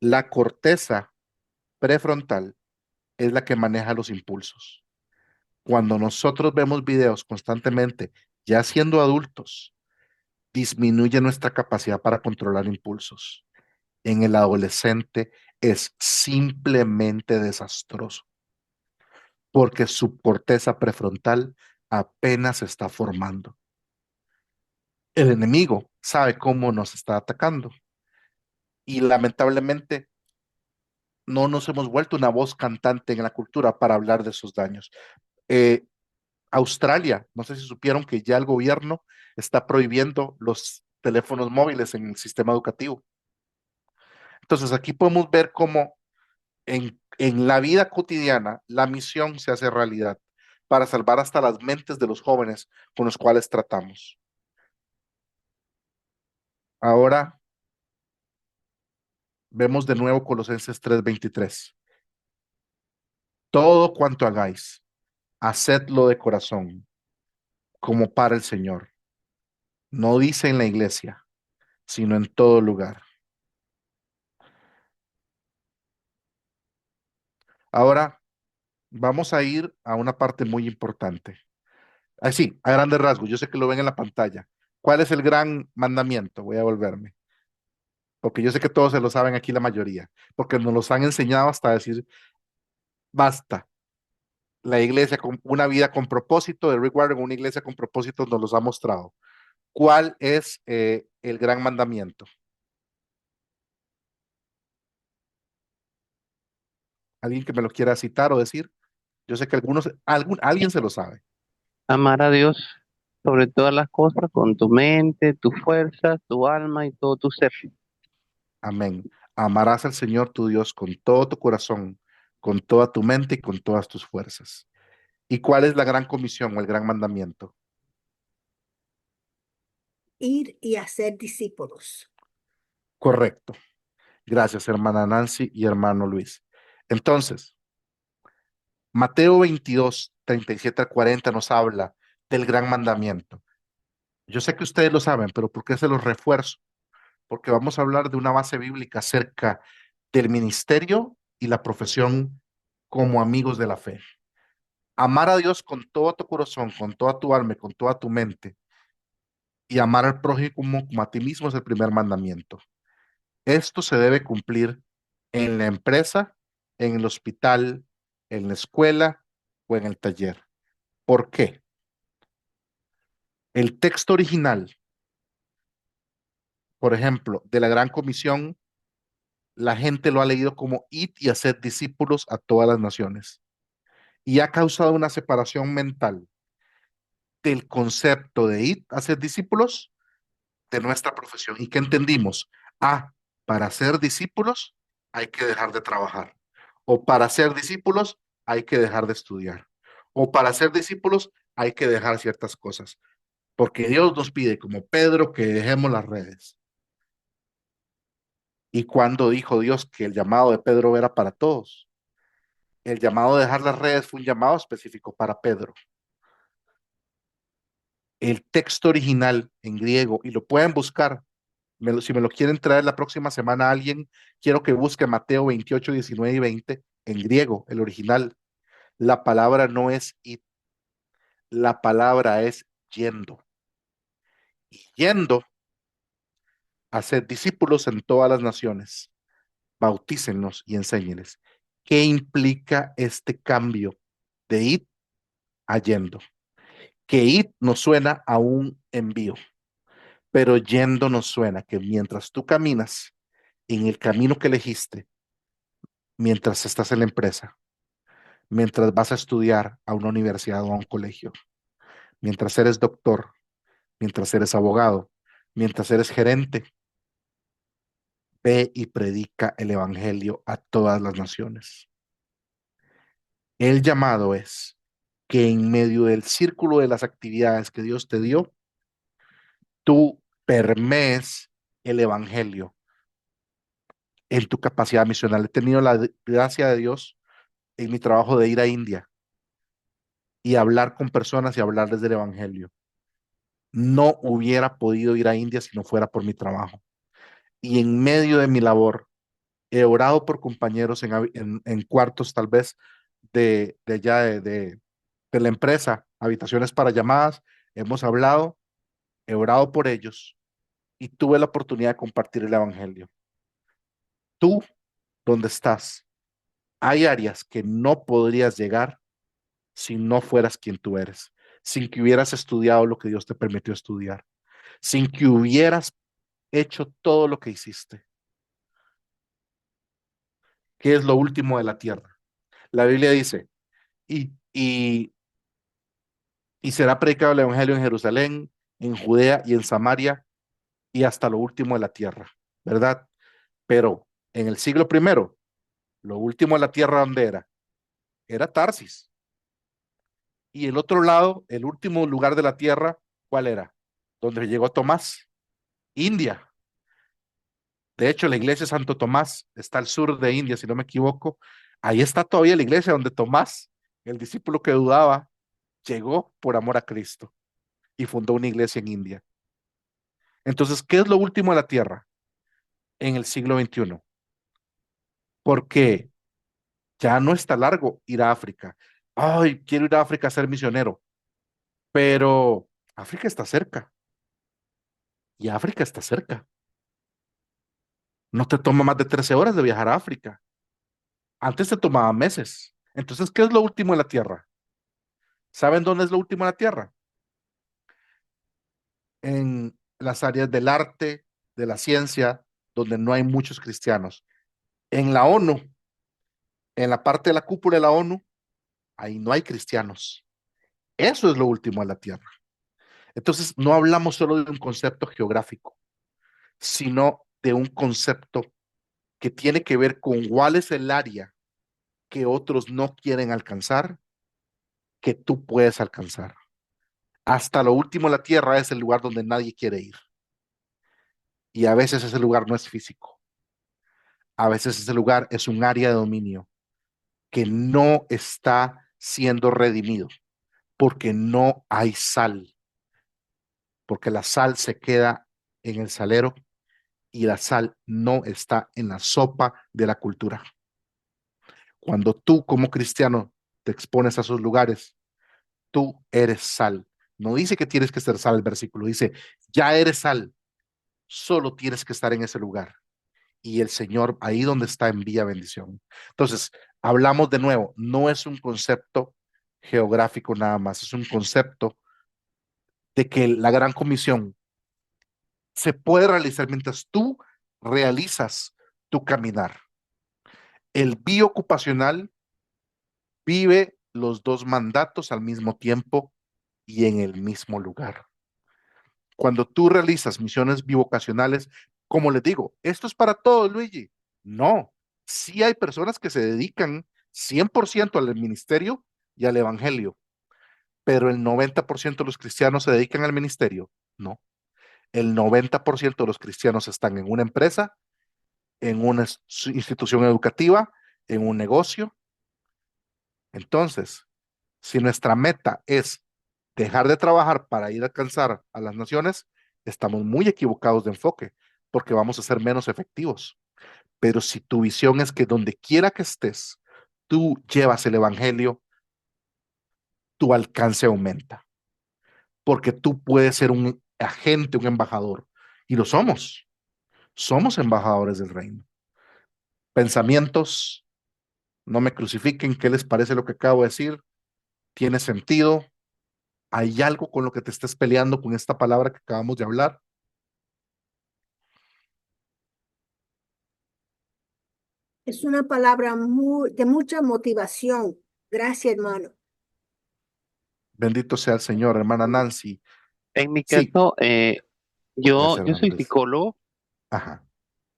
[SPEAKER 1] La corteza prefrontal es la que maneja los impulsos. Cuando nosotros vemos videos constantemente, ya siendo adultos, disminuye nuestra capacidad para controlar impulsos. en el adolescente es simplemente desastroso, porque su corteza prefrontal apenas se está formando. El enemigo sabe cómo nos está atacando y lamentablemente no nos hemos vuelto una voz cantante en la cultura para hablar de esos daños. Eh, Australia, no sé si supieron que ya el gobierno está prohibiendo los teléfonos móviles en el sistema educativo. Entonces aquí podemos ver cómo en la vida cotidiana la misión se hace realidad para salvar hasta las mentes de los jóvenes con los cuales tratamos. Ahora vemos de nuevo Colosenses 3:23. Todo cuanto hagáis, hacedlo de corazón, como para el Señor. No dice en la iglesia, sino en todo lugar. Ahora vamos a ir a una parte muy importante. Así, a grandes rasgos, yo sé que lo ven en la pantalla. ¿Cuál es el gran mandamiento? Voy a volverme, porque yo sé que todos se lo saben aquí la mayoría, porque nos los han enseñado hasta decir, basta. La iglesia con una vida con propósito de Rick Warren, una iglesia con propósito nos los ha mostrado. ¿Cuál es el gran mandamiento? ¿Alguien que me lo quiera citar o decir? Yo sé que alguien se lo sabe.
[SPEAKER 4] Amar a Dios sobre todas las cosas, con tu mente, tu fuerza, tu alma y todo tu ser.
[SPEAKER 1] Amén. Amarás al Señor tu Dios con todo tu corazón, con toda tu mente y con todas tus fuerzas. ¿Y cuál es la gran comisión o el gran mandamiento?
[SPEAKER 3] Ir y hacer discípulos.
[SPEAKER 1] Correcto. Gracias, hermana Nancy y hermano Luis. Entonces, Mateo 22:37 al 40 nos habla del gran mandamiento. Yo sé que ustedes lo saben, pero ¿por qué se los refuerzo? Porque vamos a hablar de una base bíblica acerca del ministerio y la profesión como amigos de la fe. Amar a Dios con todo tu corazón, con toda tu alma y con toda tu mente, y amar al prójimo como a ti mismo es el primer mandamiento. Esto se debe cumplir en la empresa, en el hospital, en la escuela o en el taller. ¿Por qué? El texto original, por ejemplo, de la Gran Comisión, la gente lo ha leído como id y hacer discípulos a todas las naciones. Y ha causado una separación mental del concepto de id a ser discípulos de nuestra profesión. ¿Y qué entendimos? Ah, para ser discípulos hay que dejar de trabajar. O para ser discípulos hay que dejar de estudiar. O para ser discípulos hay que dejar ciertas cosas. Porque Dios nos pide, como Pedro, que dejemos las redes. ¿Y cuando dijo Dios que el llamado de Pedro era para todos? El llamado de dejar las redes fue un llamado específico para Pedro. El texto original en griego, y lo pueden buscar, si me lo quieren traer la próxima semana alguien, quiero que busque Mateo 28:19 y 20 en griego, el original. La palabra no es id, la palabra es yendo. Y yendo a ser discípulos en todas las naciones, bautícenlos y enséñenles. ¿Qué implica este cambio de id a yendo? Que id nos suena a un envío, pero yendo nos suena que mientras tú caminas en el camino que elegiste, mientras estás en la empresa, mientras vas a estudiar a una universidad o a un colegio, mientras eres doctor, mientras eres abogado, mientras eres gerente, ve y predica el evangelio a todas las naciones. El llamado es que en medio del círculo de las actividades que Dios te dio, tú permees el evangelio en tu capacidad misional. He tenido la gracia de Dios en mi trabajo de ir a India y hablar con personas y hablarles del evangelio. No hubiera podido ir a India si no fuera por mi trabajo. Y en medio de mi labor, he orado por compañeros en cuartos tal vez de allá de la empresa, habitaciones para llamadas, hemos hablado, he orado por ellos y tuve la oportunidad de compartir el evangelio. tú, donde estás, hay áreas que no podrías llegar si no fueras quien tú eres, sin que hubieras estudiado lo que Dios te permitió estudiar, sin que hubieras hecho todo lo que hiciste. ¿Qué es lo último de la tierra? La Biblia dice, y, y, y será predicado el Evangelio en Jerusalén, en Judea y en Samaria y hasta lo último de la tierra, ¿verdad? Pero en el siglo primero, lo último de la tierra, ¿dónde era? Era Tarsis. Y el otro lado, el último lugar de la tierra, ¿cuál era? Donde llegó Tomás, India. De hecho, la iglesia de Santo Tomás está al sur de India, si no me equivoco. Ahí está todavía la iglesia donde Tomás, el discípulo que dudaba, llegó por amor a Cristo y fundó una iglesia en India. Entonces, ¿qué es lo último de la tierra en el siglo XXI? Porque ya no está largo ir a África. Ay, quiero ir a África a ser misionero, pero África está cerca y África está cerca. No te toma más de 13 horas de viajar a África. Antes te tomaba meses. Entonces, ¿qué es lo último de la tierra? ¿Saben dónde es lo último de la tierra? En las áreas del arte, de la ciencia, donde no hay muchos cristianos. En la ONU, en la parte de la cúpula de la ONU, ahí no hay cristianos. Eso es lo último de la tierra. Entonces, no hablamos solo de un concepto geográfico, sino de un concepto que tiene que ver con cuál es el área que otros no quieren alcanzar, que tú puedes alcanzar. Hasta lo último de la tierra es el lugar donde nadie quiere ir. Y a veces ese lugar no es físico. A veces ese lugar es un área de dominio que no está siendo redimido porque no hay sal, porque la sal se queda en el salero y la sal no está en la sopa de la cultura. Cuando tú como cristiano te expones a esos lugares, tú eres sal. No dice que tienes que ser sal el versículo, dice, ya eres sal, solo tienes que estar en ese lugar. Y el Señor ahí donde está envía bendición. Entonces, hablamos de nuevo, no es un concepto geográfico nada más, es un concepto de que la gran comisión se puede realizar mientras tú realizas tu caminar. El biocupacional vive los dos mandatos al mismo tiempo y en el mismo lugar. Cuando tú realizas misiones bivocacionales, como les digo, esto es para todos, Luigi. No, sí hay personas que se dedican 100% al ministerio y al evangelio, pero el 90% de los cristianos se dedican al ministerio. No, el 90% de los cristianos están en una empresa, en una institución educativa, en un negocio. Entonces, si nuestra meta es dejar de trabajar para ir a alcanzar a las naciones, estamos muy equivocados de enfoque, porque vamos a ser menos efectivos. Pero si tu visión es que donde quiera que estés, tú llevas el evangelio, tu alcance aumenta, porque tú puedes ser un agente, un embajador, y lo somos embajadores del reino. Pensamientos, no me crucifiquen, ¿qué les parece lo que acabo de decir? ¿Tiene sentido? ¿Hay algo con lo que te estés peleando con esta palabra que acabamos de hablar?
[SPEAKER 3] Es una palabra de mucha motivación. Gracias, hermano.
[SPEAKER 1] Bendito sea el Señor, hermana Nancy.
[SPEAKER 4] En mi
[SPEAKER 1] Sí,
[SPEAKER 4] caso, yo,
[SPEAKER 1] gracias,
[SPEAKER 4] yo
[SPEAKER 1] hermano
[SPEAKER 4] soy
[SPEAKER 1] Luis.
[SPEAKER 4] psicólogo,
[SPEAKER 1] Ajá,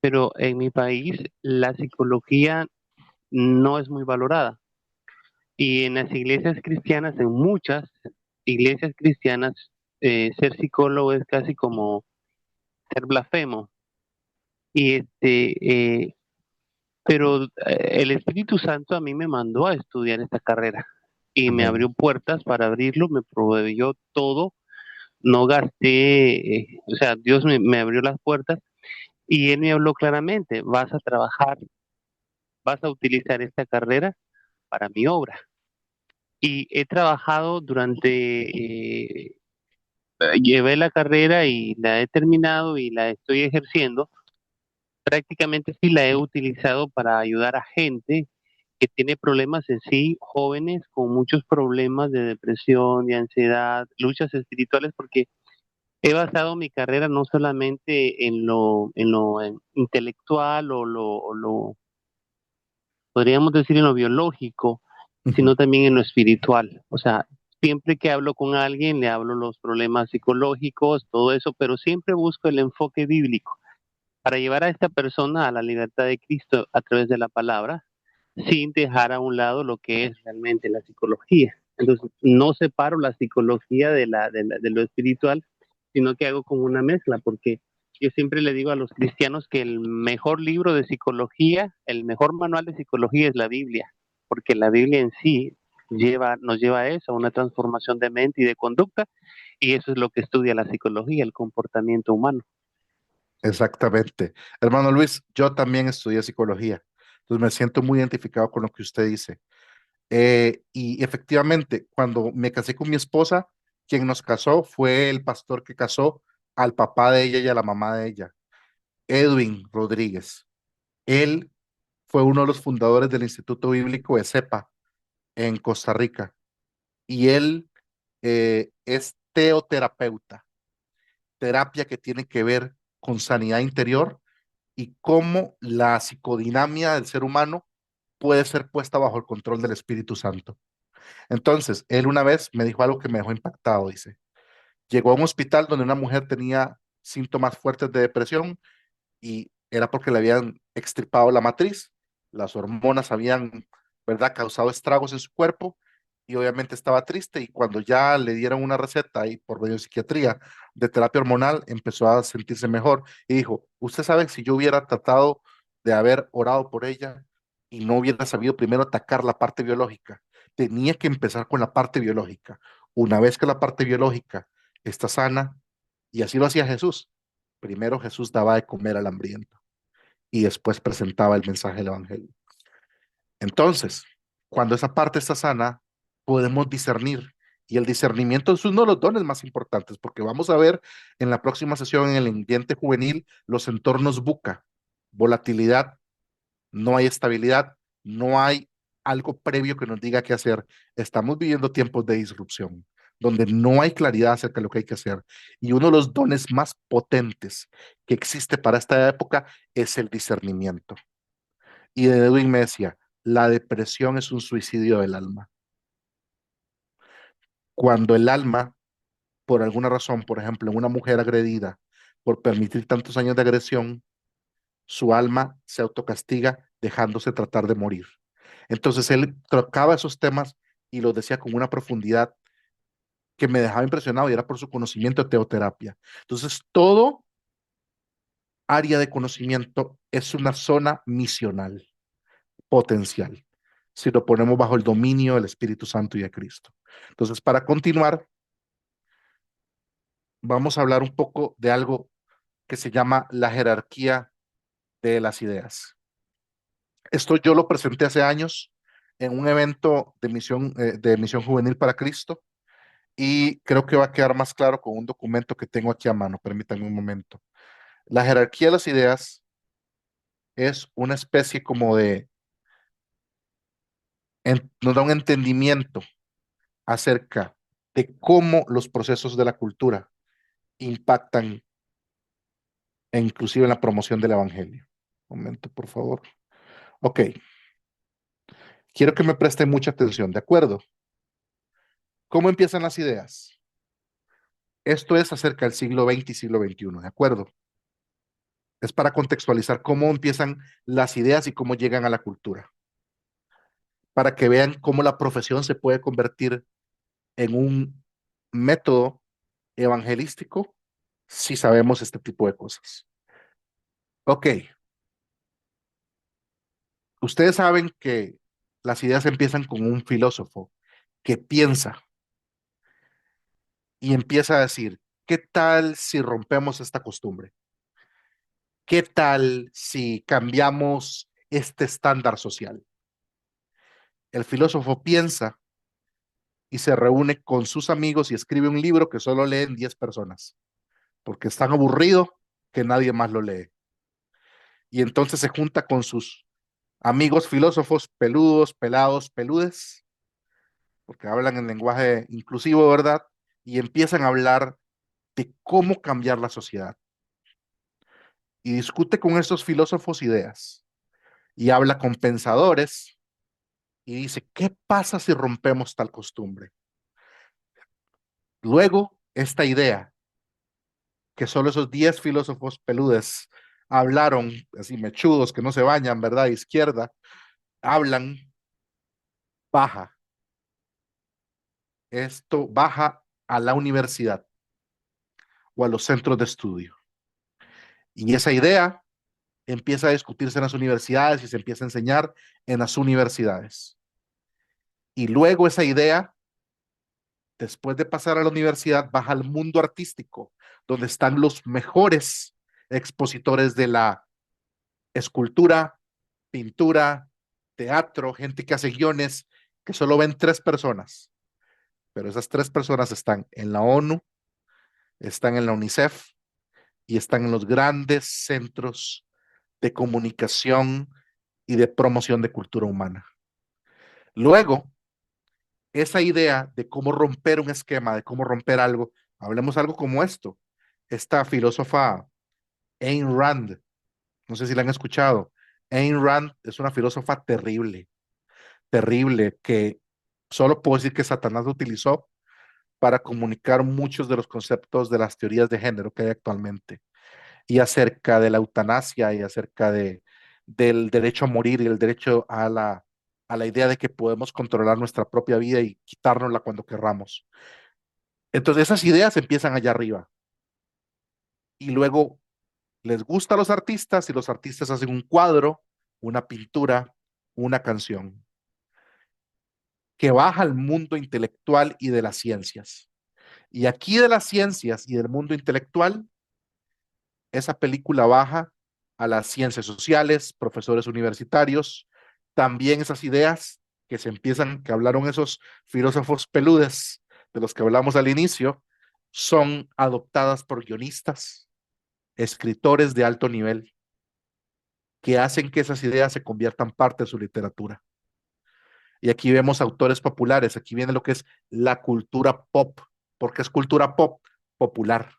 [SPEAKER 4] pero en mi país la psicología no es muy valorada. Y en las iglesias cristianas, en muchas iglesias cristianas, ser psicólogo es casi como ser blasfemo. Y pero el Espíritu Santo a mí me mandó a estudiar esta carrera y me
[SPEAKER 1] amén.
[SPEAKER 4] abrió puertas para abrirlo, me proveyó todo, no gasté, o sea, Dios me abrió las puertas y Él me habló claramente, vas a trabajar, vas a utilizar esta carrera para mi obra. Y he trabajado llevé la carrera y la he terminado y la estoy ejerciendo prácticamente sí la he utilizado para ayudar a gente que tiene problemas en sí, jóvenes con muchos problemas de depresión, de ansiedad, luchas espirituales, porque he basado mi carrera no solamente en intelectual podríamos decir en lo biológico,
[SPEAKER 1] Ujú.
[SPEAKER 4] sino también en lo espiritual. O sea, siempre que hablo con alguien, le hablo los problemas psicológicos, todo eso, pero siempre busco el enfoque bíblico para llevar a esta persona a la libertad de Cristo a través de la palabra, sin dejar a un lado lo que es realmente la psicología. Entonces, no separo la psicología de lo espiritual, sino que hago como una mezcla, porque yo siempre le digo a los cristianos que el mejor libro de psicología, el mejor manual de psicología es la Biblia, porque la Biblia en sí nos lleva a eso, a una transformación de mente y de conducta, y eso es lo que estudia la psicología, el comportamiento humano.
[SPEAKER 1] Exactamente. Hermano Luis, yo también estudié psicología, entonces me siento muy identificado con lo que usted dice. Y efectivamente, cuando me casé con mi esposa, quien nos casó fue el pastor que casó al papá de ella y a la mamá de ella, Edwin Rodríguez. Él fue uno de los fundadores del Instituto Bíblico de CEPA en Costa Rica y él es teoterapeuta, terapia que tiene que ver con sanidad interior y cómo la psicodinamia del ser humano puede ser puesta bajo el control del Espíritu Santo. Entonces, él una vez me dijo algo que me dejó impactado, dice, llegó a un hospital donde una mujer tenía síntomas fuertes de depresión y era porque le habían extirpado la matriz, las hormonas habían, ¿verdad?, causado estragos en su cuerpo y obviamente estaba triste y cuando ya le dieron una receta ahí por medio de psiquiatría de terapia hormonal, empezó a sentirse mejor y dijo, usted sabe, si yo hubiera tratado de haber orado por ella y no hubiera sabido primero atacar la parte biológica, tenía que empezar con la parte biológica. Una vez que la parte biológica está sana, y así lo hacía Jesús, primero Jesús daba de comer al hambriento y después presentaba el mensaje del Evangelio. Entonces, cuando esa parte está sana, podemos discernir. Y el discernimiento es uno de los dones más importantes, porque vamos a ver en la próxima sesión en el ambiente juvenil los entornos buca, volatilidad, no hay estabilidad, no hay algo previo que nos diga qué hacer. Estamos viviendo tiempos de disrupción, donde no hay claridad acerca de lo que hay que hacer. Y uno de los dones más potentes que existe para esta época es el discernimiento. Y Edwin me decía, la depresión es un suicidio del alma. Cuando el alma, por alguna razón, por ejemplo, en una mujer agredida, por permitir tantos años de agresión, su alma se autocastiga dejándose tratar de morir. Entonces él tocaba esos temas y los decía con una profundidad que me dejaba impresionado y era por su conocimiento de teoterapia. Entonces todo área de conocimiento es una zona misional, potencial, si lo ponemos bajo el dominio del Espíritu Santo y de Cristo. Entonces, para continuar, vamos a hablar un poco de algo que se llama la jerarquía de las ideas. Esto yo lo presenté hace años en un evento de misión juvenil para Cristo y creo que va a quedar más claro con un documento que tengo aquí a mano. Permítanme un momento. La jerarquía de las ideas es una especie como nos da un entendimiento acerca de cómo los procesos de la cultura impactan e inclusive en la promoción del evangelio. Un momento, por favor. Ok, quiero que me presten mucha atención, ¿de acuerdo? ¿Cómo empiezan las ideas? Esto es acerca del siglo XX y siglo XXI, ¿de acuerdo? Es para contextualizar cómo empiezan las ideas y cómo llegan a la cultura, para que vean cómo la profesión se puede convertir en un método evangelístico si sabemos este tipo de cosas. Ok, ustedes saben que las ideas empiezan con un filósofo que piensa y empieza a decir, ¿qué tal si rompemos esta costumbre? ¿Qué tal si cambiamos este estándar social? El filósofo piensa y se reúne con sus amigos y escribe un libro que solo leen 10 personas, porque es tan aburrido que nadie más lo lee. y entonces se junta con sus amigos filósofos peludos, pelados, peludes, porque hablan en lenguaje inclusivo, ¿verdad? Y empiezan a hablar de cómo cambiar la sociedad. Y discute con estos filósofos ideas. Y habla con pensadores y dice, ¿qué pasa si rompemos tal costumbre? Luego, esta idea, que solo esos 10 filósofos peludes hablaron, así mechudos, que no se bañan, ¿verdad? Izquierda, hablan, baja. Esto baja a la universidad o a los centros de estudio. Y esa idea empieza a discutirse en las universidades y se empieza a enseñar en las universidades. Y luego esa idea, después de pasar a la universidad, baja al mundo artístico, donde están los mejores expositores de la escultura, pintura, teatro, gente que hace guiones, que solo ven 3 personas, pero esas 3 personas están en la ONU, están en la UNICEF y están en los grandes centros de comunicación y de promoción de cultura humana. Luego, esa idea de cómo romper un esquema, de cómo romper algo, hablemos algo como esto. Esta filósofa Ayn Rand, no sé si la han escuchado. Ayn Rand es una filósofa terrible, terrible, que solo puedo decir que Satanás lo utilizó para comunicar muchos de los conceptos de las teorías de género que hay actualmente y acerca de la eutanasia y acerca del derecho a morir y el derecho a la idea de que podemos controlar nuestra propia vida y quitárnosla cuando querramos. Entonces esas ideas empiezan allá arriba y luego les gusta a los artistas y los artistas hacen un cuadro, una pintura, una canción que baja al mundo intelectual y de las ciencias. Y aquí de las ciencias y del mundo intelectual, esa película baja a las ciencias sociales, profesores universitarios, también esas ideas que hablaron esos filósofos peludes de los que hablamos al inicio, son adoptadas por guionistas, escritores de alto nivel, que hacen que esas ideas se conviertan parte de su literatura. Y aquí vemos autores populares, aquí viene lo que es la cultura pop, porque es cultura pop popular,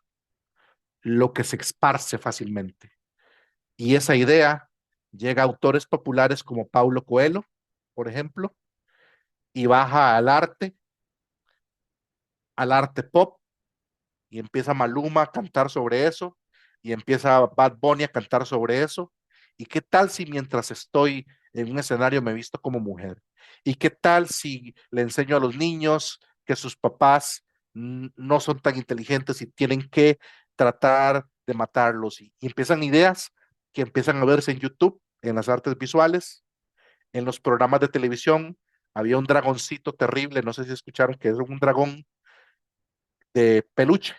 [SPEAKER 1] lo que se esparce fácilmente. Y esa idea llega a autores populares como Paulo Coelho, por ejemplo, y baja al arte pop, y empieza Maluma a cantar sobre eso, y empieza Bad Bunny a cantar sobre eso. ¿Y qué tal si mientras estoy en un escenario me visto como mujer? ¿Y qué tal si le enseño a los niños que sus papás no son tan inteligentes y tienen que tratar de matarlos? Y empiezan ideas que empiezan a verse en YouTube, en las artes visuales, en los programas de televisión. Había un dragoncito terrible, no sé si escucharon, que era un dragón de peluche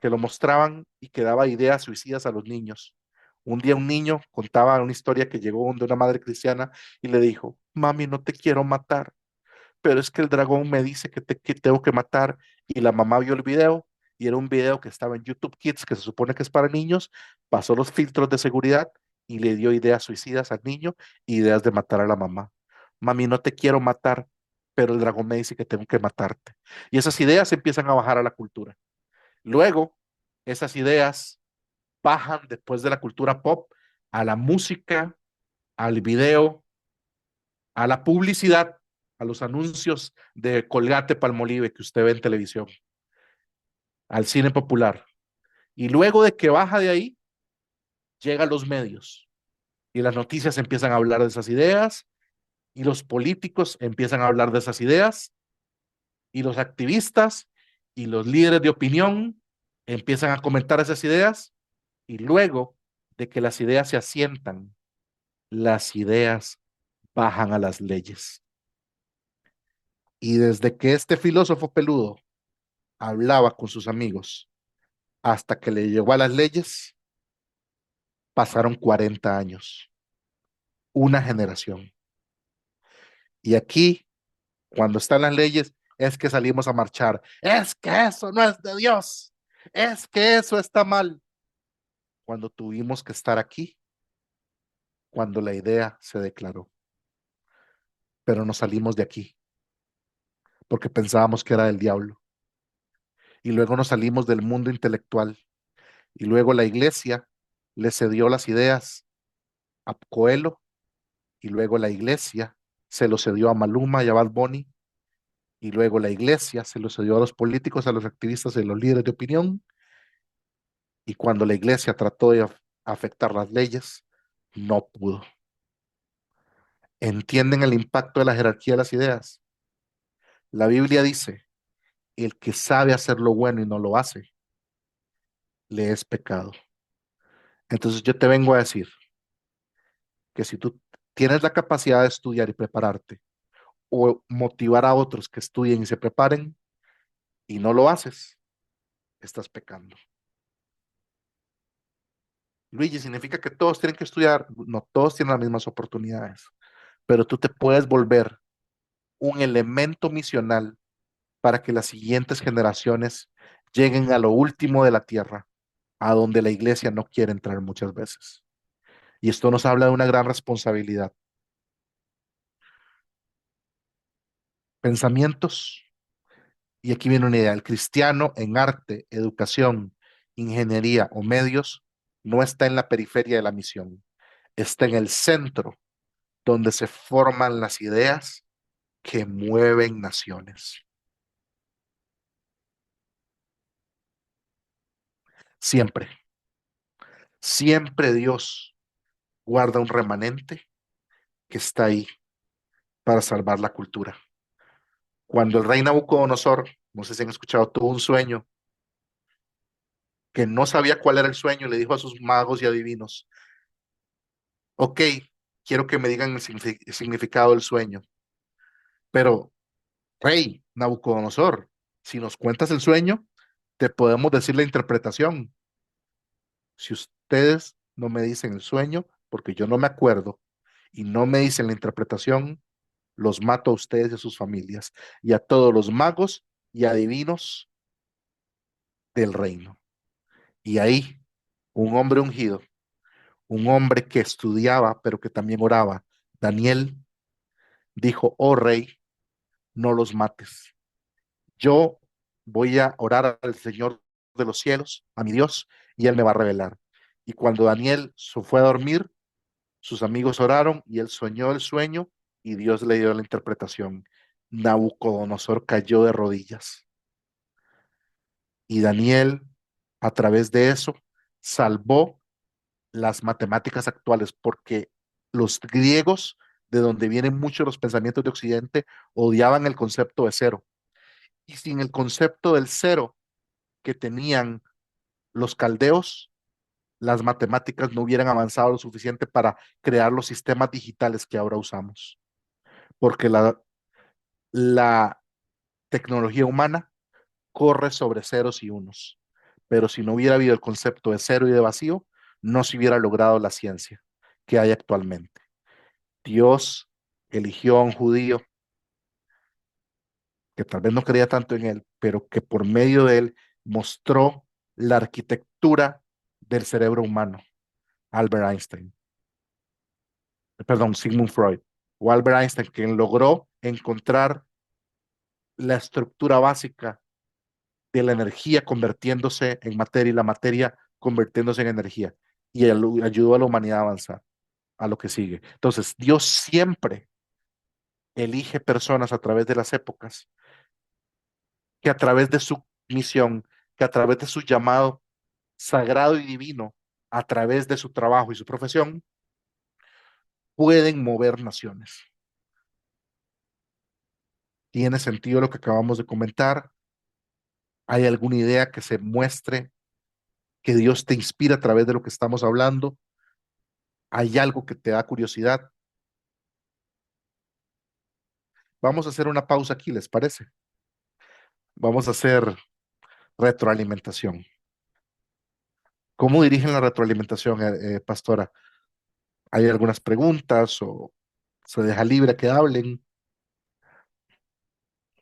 [SPEAKER 1] que lo mostraban y que daba ideas suicidas a los niños. Un día un niño contaba una historia que llegó de una madre cristiana y le dijo, mami, no te quiero matar, pero es que el dragón me dice que tengo que matar. Y la mamá vio el video y era un video que estaba en YouTube Kids, que se supone que es para niños, pasó los filtros de seguridad y le dio ideas suicidas al niño, ideas de matar a la mamá. Mami, no te quiero matar, pero el dragón me dice que tengo que matarte. Y esas ideas empiezan a bajar a la cultura. Luego, esas ideas bajan después de la cultura pop a la música, al video, a la publicidad, a los anuncios de Colgate Palmolive que usted ve en televisión, al cine popular. Y luego de que baja de ahí, llega a los medios y las noticias empiezan a hablar de esas ideas y los políticos empiezan a hablar de esas ideas y los activistas y los líderes de opinión empiezan a comentar esas ideas y luego de que las ideas se asientan, las ideas bajan a las leyes. Y desde que este filósofo peludo hablaba con sus amigos hasta que le llegó a las leyes, pasaron 40 años, una generación. Y aquí, cuando están las leyes, es que salimos a marchar. Es que eso no es de Dios. Es que eso está mal. Cuando tuvimos que estar aquí cuando la idea se declaró, pero nos salimos de aquí porque pensábamos que era del diablo. Y luego nos salimos del mundo intelectual. Y luego la iglesia le cedió las ideas a Coelho. Y luego la iglesia se lo cedió a Maluma y a Bad Bunny. Y luego la iglesia se lo cedió a los políticos, a los activistas y a los líderes de opinión. Y cuando la iglesia trató de afectar las leyes, no pudo. ¿Entienden el impacto de la jerarquía de las ideas? La Biblia dice, el que sabe hacer lo bueno y no lo hace, le es pecado. Entonces yo te vengo a decir que si tú tienes la capacidad de estudiar y prepararte o motivar a otros que estudien y se preparen y no lo haces, estás pecando. Luigi, significa que todos tienen que estudiar, no todos tienen las mismas oportunidades, pero tú te puedes volver un elemento misional para que las siguientes generaciones lleguen a lo último de la tierra, a donde la iglesia no quiere entrar muchas veces. Y esto nos habla de una gran responsabilidad. Pensamientos, y aquí viene una idea, el cristiano en arte, educación, ingeniería o medios no está en la periferia de la misión, está en el centro donde se forman las ideas que mueven naciones. Siempre, siempre Dios guarda un remanente que está ahí para salvar la cultura. Cuando el rey Nabucodonosor, no sé si han escuchado, tuvo un sueño que no sabía cuál era el sueño, le dijo a sus magos y adivinos, ok, quiero que me digan el significado del sueño, pero rey Nabucodonosor, si nos cuentas el sueño, te podemos decir la interpretación. Si ustedes no me dicen el sueño, porque yo no me acuerdo, y no me dicen la interpretación, los mato a ustedes y a sus familias, y a todos los magos y adivinos del reino. Y ahí, un hombre ungido, un hombre que estudiaba, pero que también oraba, Daniel, dijo, oh rey, no los mates. Yo voy a orar al Señor de los cielos, a mi Dios, y Él me va a revelar. Y cuando Daniel se fue a dormir, sus amigos oraron y él soñó el sueño y Dios le dio la interpretación. Nabucodonosor cayó de rodillas y Daniel, a través de eso, salvó las matemáticas actuales porque los griegos, de donde vienen muchos los pensamientos de Occidente, odiaban el concepto de cero. Y sin el concepto del cero que tenían los caldeos, las matemáticas no hubieran avanzado lo suficiente para crear los sistemas digitales que ahora usamos. Porque la tecnología humana corre sobre ceros y unos. Pero si no hubiera habido el concepto de cero y de vacío, no se hubiera logrado la ciencia que hay actualmente. Dios eligió a un judío que tal vez no creía tanto en él, pero que por medio de él mostró la arquitectura del cerebro humano, Albert Einstein, perdón, Sigmund Freud, o Albert Einstein, quien logró encontrar la estructura básica de la energía convirtiéndose en materia y la materia convirtiéndose en energía. Y ayudó a la humanidad a avanzar a lo que sigue. Entonces, Dios siempre elige personas a través de las épocas que a través de su misión, que a través de su llamado sagrado y divino, a través de su trabajo y su profesión, pueden mover naciones. ¿Tiene sentido lo que acabamos de comentar? ¿Hay alguna idea que se muestre que Dios te inspira a través de lo que estamos hablando? ¿Hay algo que te da curiosidad? Vamos a hacer una pausa aquí, ¿les parece? Vamos a hacer retroalimentación. ¿Cómo dirigen la retroalimentación, pastora? ¿Hay algunas preguntas o se deja libre que hablen?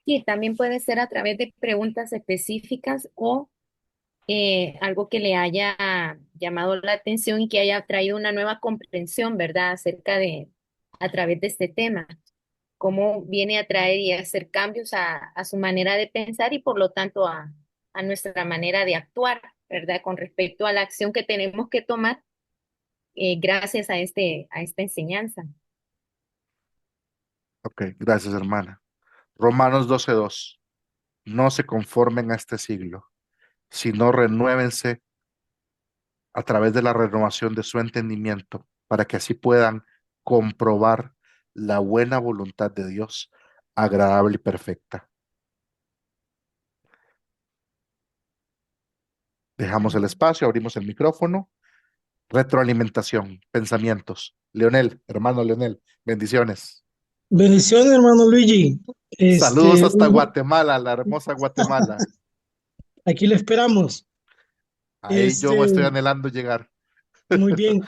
[SPEAKER 2] Sí, también puede ser a través de preguntas específicas o algo que le haya llamado la atención y que haya traído una nueva comprensión, ¿verdad? Acerca de, a través de este tema, cómo viene a traer y a hacer cambios a su manera de pensar y por lo tanto a nuestra manera de actuar, ¿verdad? Con respecto a la acción que tenemos que tomar gracias a a esta enseñanza.
[SPEAKER 1] Ok, gracias, hermana. Romanos 12:2. No se conformen a este siglo, sino renuévense a través de la renovación de su entendimiento, para que así puedan comprobar la buena voluntad de Dios, agradable y perfecta. Dejamos el espacio, abrimos el micrófono. Retroalimentación, pensamientos. Leonel, hermano Leonel, bendiciones.
[SPEAKER 9] Bendiciones, hermano Luigi.
[SPEAKER 1] Saludos hasta
[SPEAKER 9] Un
[SPEAKER 1] Guatemala, la hermosa Guatemala.
[SPEAKER 9] aquí le esperamos.
[SPEAKER 1] Ahí yo
[SPEAKER 9] Este,
[SPEAKER 1] estoy anhelando llegar.
[SPEAKER 9] muy bien.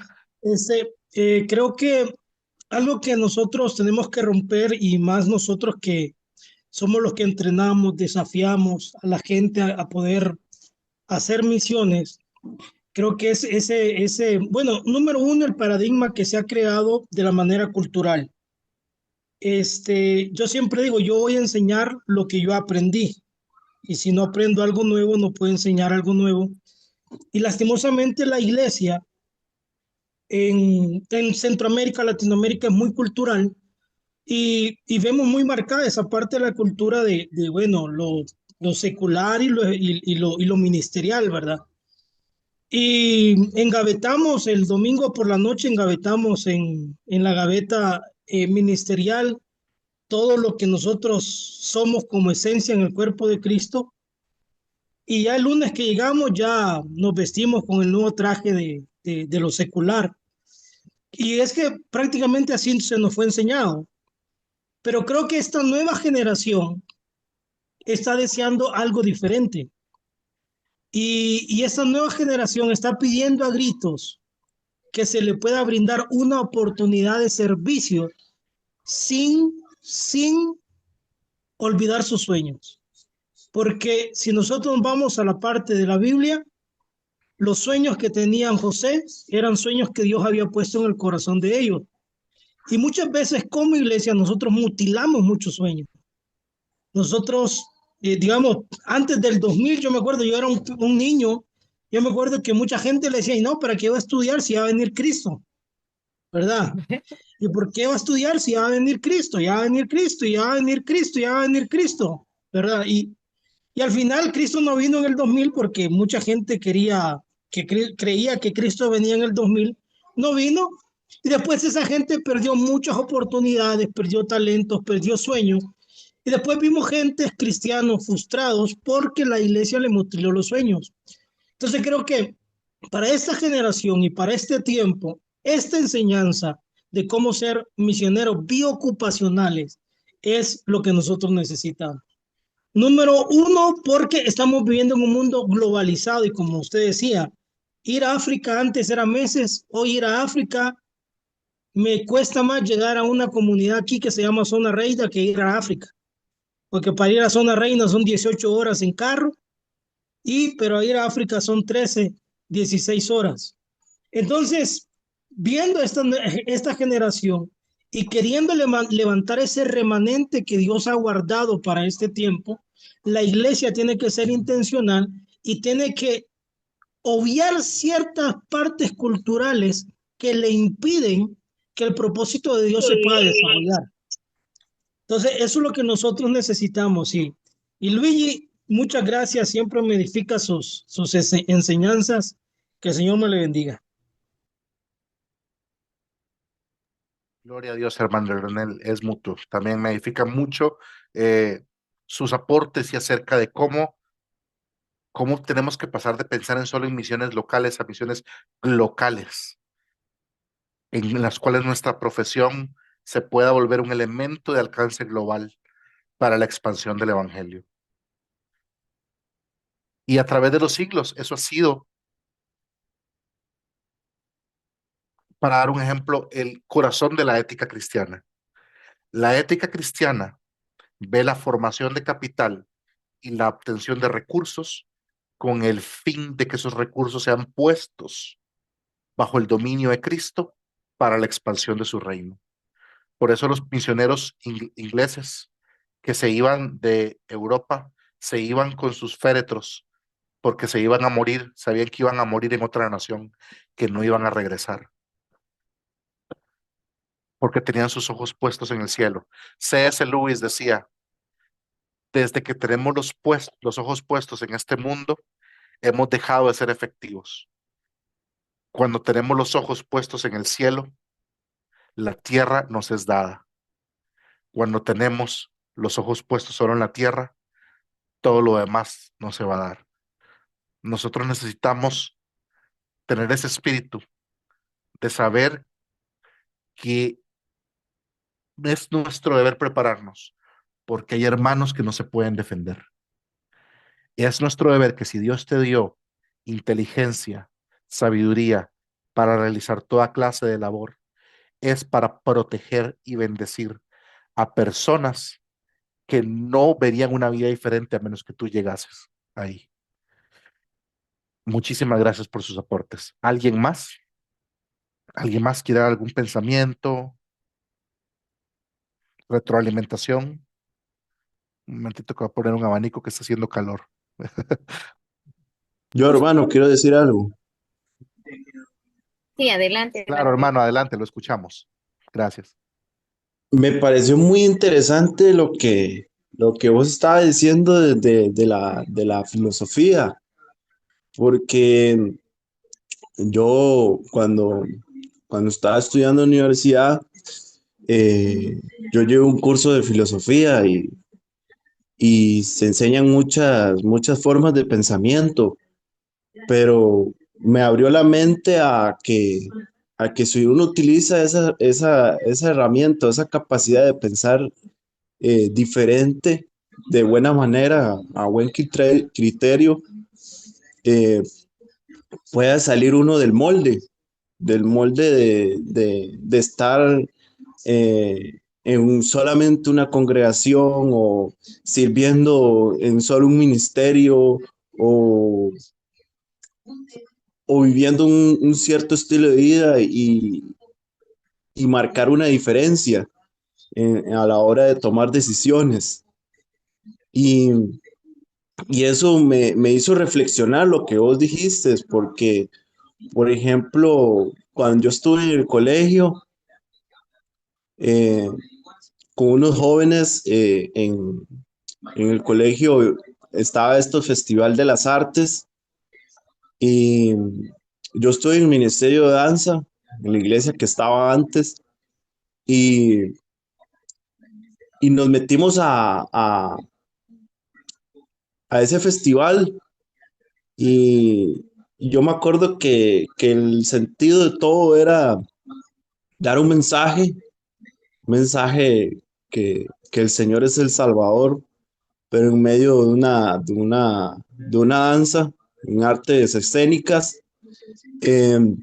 [SPEAKER 9] Creo que algo que nosotros tenemos que romper y más nosotros que somos los que entrenamos, desafiamos a la gente a poder hacer misiones. Creo que es bueno, número uno, el paradigma que se ha creado de la manera cultural. Yo siempre digo, yo voy a enseñar lo que yo aprendí. Y si no aprendo algo nuevo, no puedo enseñar algo nuevo. Y lastimosamente la iglesia en Centroamérica, Latinoamérica es muy cultural y vemos muy marcada esa parte de la cultura bueno, lo secular y lo ministerial, ¿verdad? Y engavetamos el domingo por la noche, engavetamos en la gaveta ministerial todo lo que nosotros somos como esencia en el cuerpo de Cristo. Y ya el lunes que llegamos ya nos vestimos con el nuevo traje de lo secular. Y es que prácticamente así se nos fue enseñado. Pero creo que esta nueva generación está deseando algo diferente. Y esta nueva generación está pidiendo a gritos que se le pueda brindar una oportunidad de servicio sin olvidar sus sueños. Porque si nosotros vamos a la parte de la Biblia, los sueños que tenían José eran sueños que Dios había puesto en el corazón de ellos. Y muchas veces como iglesia nosotros mutilamos muchos sueños. Nosotros, digamos, antes del 2000, yo me acuerdo, yo era un niño, yo me acuerdo que mucha gente le decía, no, ¿para qué va a estudiar si va a venir Cristo? ¿Verdad? ¿Y por qué va a estudiar si va a venir Cristo? Ya va a venir Cristo, ya va a venir Cristo, ya va a venir Cristo, ¿verdad? Y al final Cristo no vino en el 2000 porque mucha gente creía que Cristo venía en el 2000, no vino. Y después esa gente perdió muchas oportunidades, perdió talentos, perdió sueños. Y después vimos gente cristianos frustrados porque la iglesia le mutiló los sueños. Entonces creo que para esta generación y para este tiempo, esta enseñanza de cómo ser misioneros biocupacionales es lo que nosotros necesitamos. Número uno, porque estamos viviendo en un mundo globalizado y como usted decía, ir a África antes era meses, hoy ir a África me cuesta más llegar a una comunidad aquí que se llama Zona Reina que ir a África, porque para ir a Zona Reina son 18 horas en carro pero ir a África son 13, 16 horas. Entonces, viendo esta generación y queriendo levantar ese remanente que Dios ha guardado para este tiempo, la iglesia tiene que ser intencional y tiene que obviar ciertas partes culturales que le impiden que el propósito de Dios se pueda desarrollar. Entonces, eso es lo que nosotros necesitamos, sí. Y Luigi, muchas gracias, siempre me edifica sus enseñanzas. Que el Señor me le bendiga.
[SPEAKER 1] Gloria a Dios, hermano Leonel, es mutuo. También me edifica mucho sus aportes y acerca de cómo tenemos que pasar de pensar en solo en misiones locales a misiones locales, en las cuales nuestra profesión se pueda volver un elemento de alcance global para la expansión del evangelio. Y a través de los siglos, eso ha sido, para dar un ejemplo, el corazón de la ética cristiana. La ética cristiana ve la formación de capital y la obtención de recursos con el fin de que esos recursos sean puestos bajo el dominio de Cristo para la expansión de su reino. Por eso los misioneros ingleses que se iban de Europa se iban con sus féretros porque se iban a morir, sabían que iban a morir en otra nación, que no iban a regresar, porque tenían sus ojos puestos en el cielo. C.S. Lewis decía, desde que tenemos los ojos puestos en este mundo, hemos dejado de ser efectivos. Cuando tenemos los ojos puestos en el cielo, la tierra nos es dada. Cuando tenemos los ojos puestos solo en la tierra, todo lo demás no se va a dar. Nosotros necesitamos tener ese espíritu de saber que es nuestro deber prepararnos, porque hay hermanos que no se pueden defender. Es nuestro deber que si Dios te dio inteligencia, sabiduría para realizar toda clase de labor, es para proteger y bendecir a personas que no verían una vida diferente a menos que tú llegases ahí. Muchísimas gracias por sus aportes. ¿Alguien más? ¿Alguien más quiere dar algún pensamiento? ¿Retroalimentación? Un momentito que voy a poner un abanico que está haciendo calor.
[SPEAKER 6] Yo, hermano, quiero decir algo.
[SPEAKER 2] Sí, adelante,
[SPEAKER 1] Claro, hermano, adelante, lo escuchamos. Gracias.
[SPEAKER 6] Me pareció muy interesante lo que vos estabas diciendo de la filosofía, porque yo cuando estaba estudiando en la universidad, eh, yo llevo un curso de filosofía y se enseñan muchas formas de pensamiento, pero me abrió la mente a que si uno utiliza esa herramienta, esa capacidad de pensar diferente, de buena manera, a buen criterio, eh, pueda salir uno del molde de estar en solamente una congregación o sirviendo en solo un ministerio o, o viviendo un cierto estilo de vida y marcar una diferencia a la hora de tomar decisiones. Y, y eso me hizo reflexionar lo que vos dijiste, porque, por ejemplo, cuando yo estuve en el colegio, eh, con unos jóvenes en el colegio estaba este Festival de las Artes y yo estoy en el Ministerio de Danza, en la iglesia que estaba antes, y, y nos metimos a ese festival y yo me acuerdo que el sentido de todo era dar un mensaje que el Señor es el Salvador, pero en medio de una danza, en artes escénicas. Eh,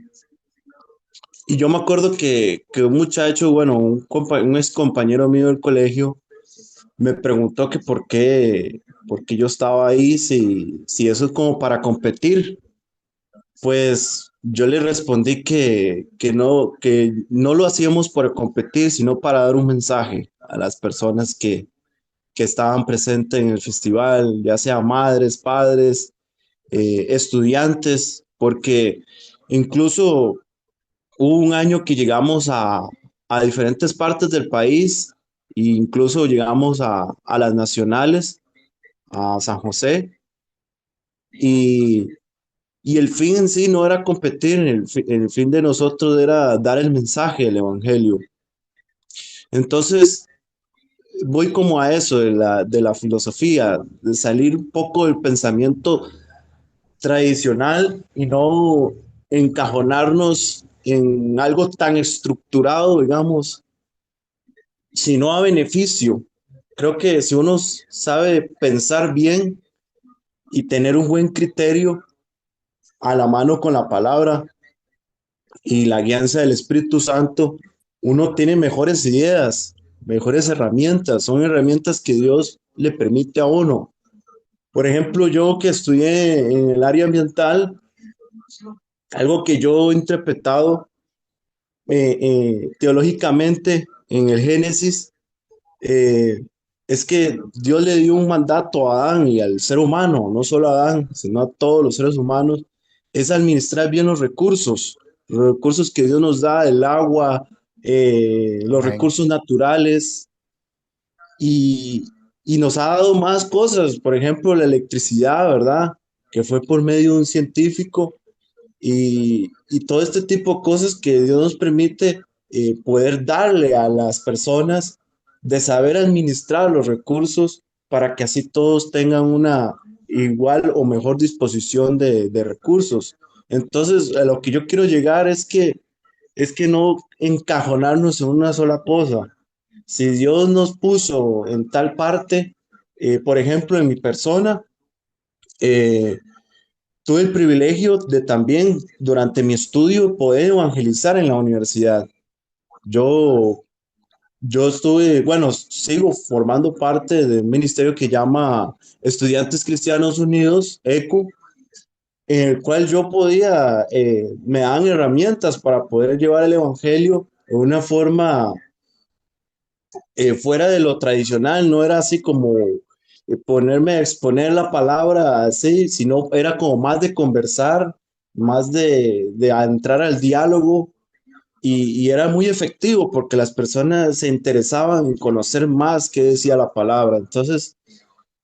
[SPEAKER 6] y yo me acuerdo que un muchacho, bueno, un ex compañero mío del colegio, me preguntó que por qué yo estaba ahí, si eso es como para competir. Pues yo le respondí que no lo hacíamos por competir, sino para dar un mensaje a las personas que estaban presentes en el festival, ya sea madres, padres, estudiantes, porque incluso hubo un año que llegamos a diferentes partes del país, e incluso llegamos a las nacionales, a San José, y, y el fin en sí no era competir, el fin de nosotros era dar el mensaje del Evangelio. Entonces, voy como a eso de la filosofía, de salir un poco del pensamiento tradicional y no encajonarnos en algo tan estructurado, digamos, sino a beneficio. Creo que si uno sabe pensar bien y tener un buen criterio a la mano con la palabra y la guianza del Espíritu Santo, uno tiene mejores ideas, mejores herramientas. Son herramientas que Dios le permite a uno, Por ejemplo, yo que estudié en el área ambiental, algo que yo he interpretado teológicamente en el Génesis, eh, es que Dios le dio un mandato a Adán y al ser humano, no solo a Adán, sino a todos los seres humanos, es administrar bien los recursos que Dios nos da, el agua, los
[SPEAKER 1] Amén.
[SPEAKER 6] recursos naturales, y, y nos ha dado más cosas, por ejemplo, la electricidad, ¿verdad? Que fue por medio de un científico y todo este tipo de cosas que Dios nos permite poder darle a las personas de saber administrar los recursos para que así todos tengan una igual o mejor disposición de recursos. Entonces, a lo que yo quiero llegar es que no encajonarnos en una sola cosa. Si Dios nos puso en tal parte, por ejemplo, en mi persona, eh, tuve el privilegio de también durante mi estudio poder evangelizar en la universidad. Yo, yo estuve, bueno, sigo formando parte de un ministerio que llama Estudiantes Cristianos Unidos, ECU, en el cual yo podía, me dan herramientas para poder llevar el evangelio de una forma fuera de lo tradicional, no era así como ponerme a exponer la palabra así, sino era como más de conversar, más de entrar al diálogo y era muy efectivo porque las personas se interesaban en conocer más qué decía la palabra. Entonces,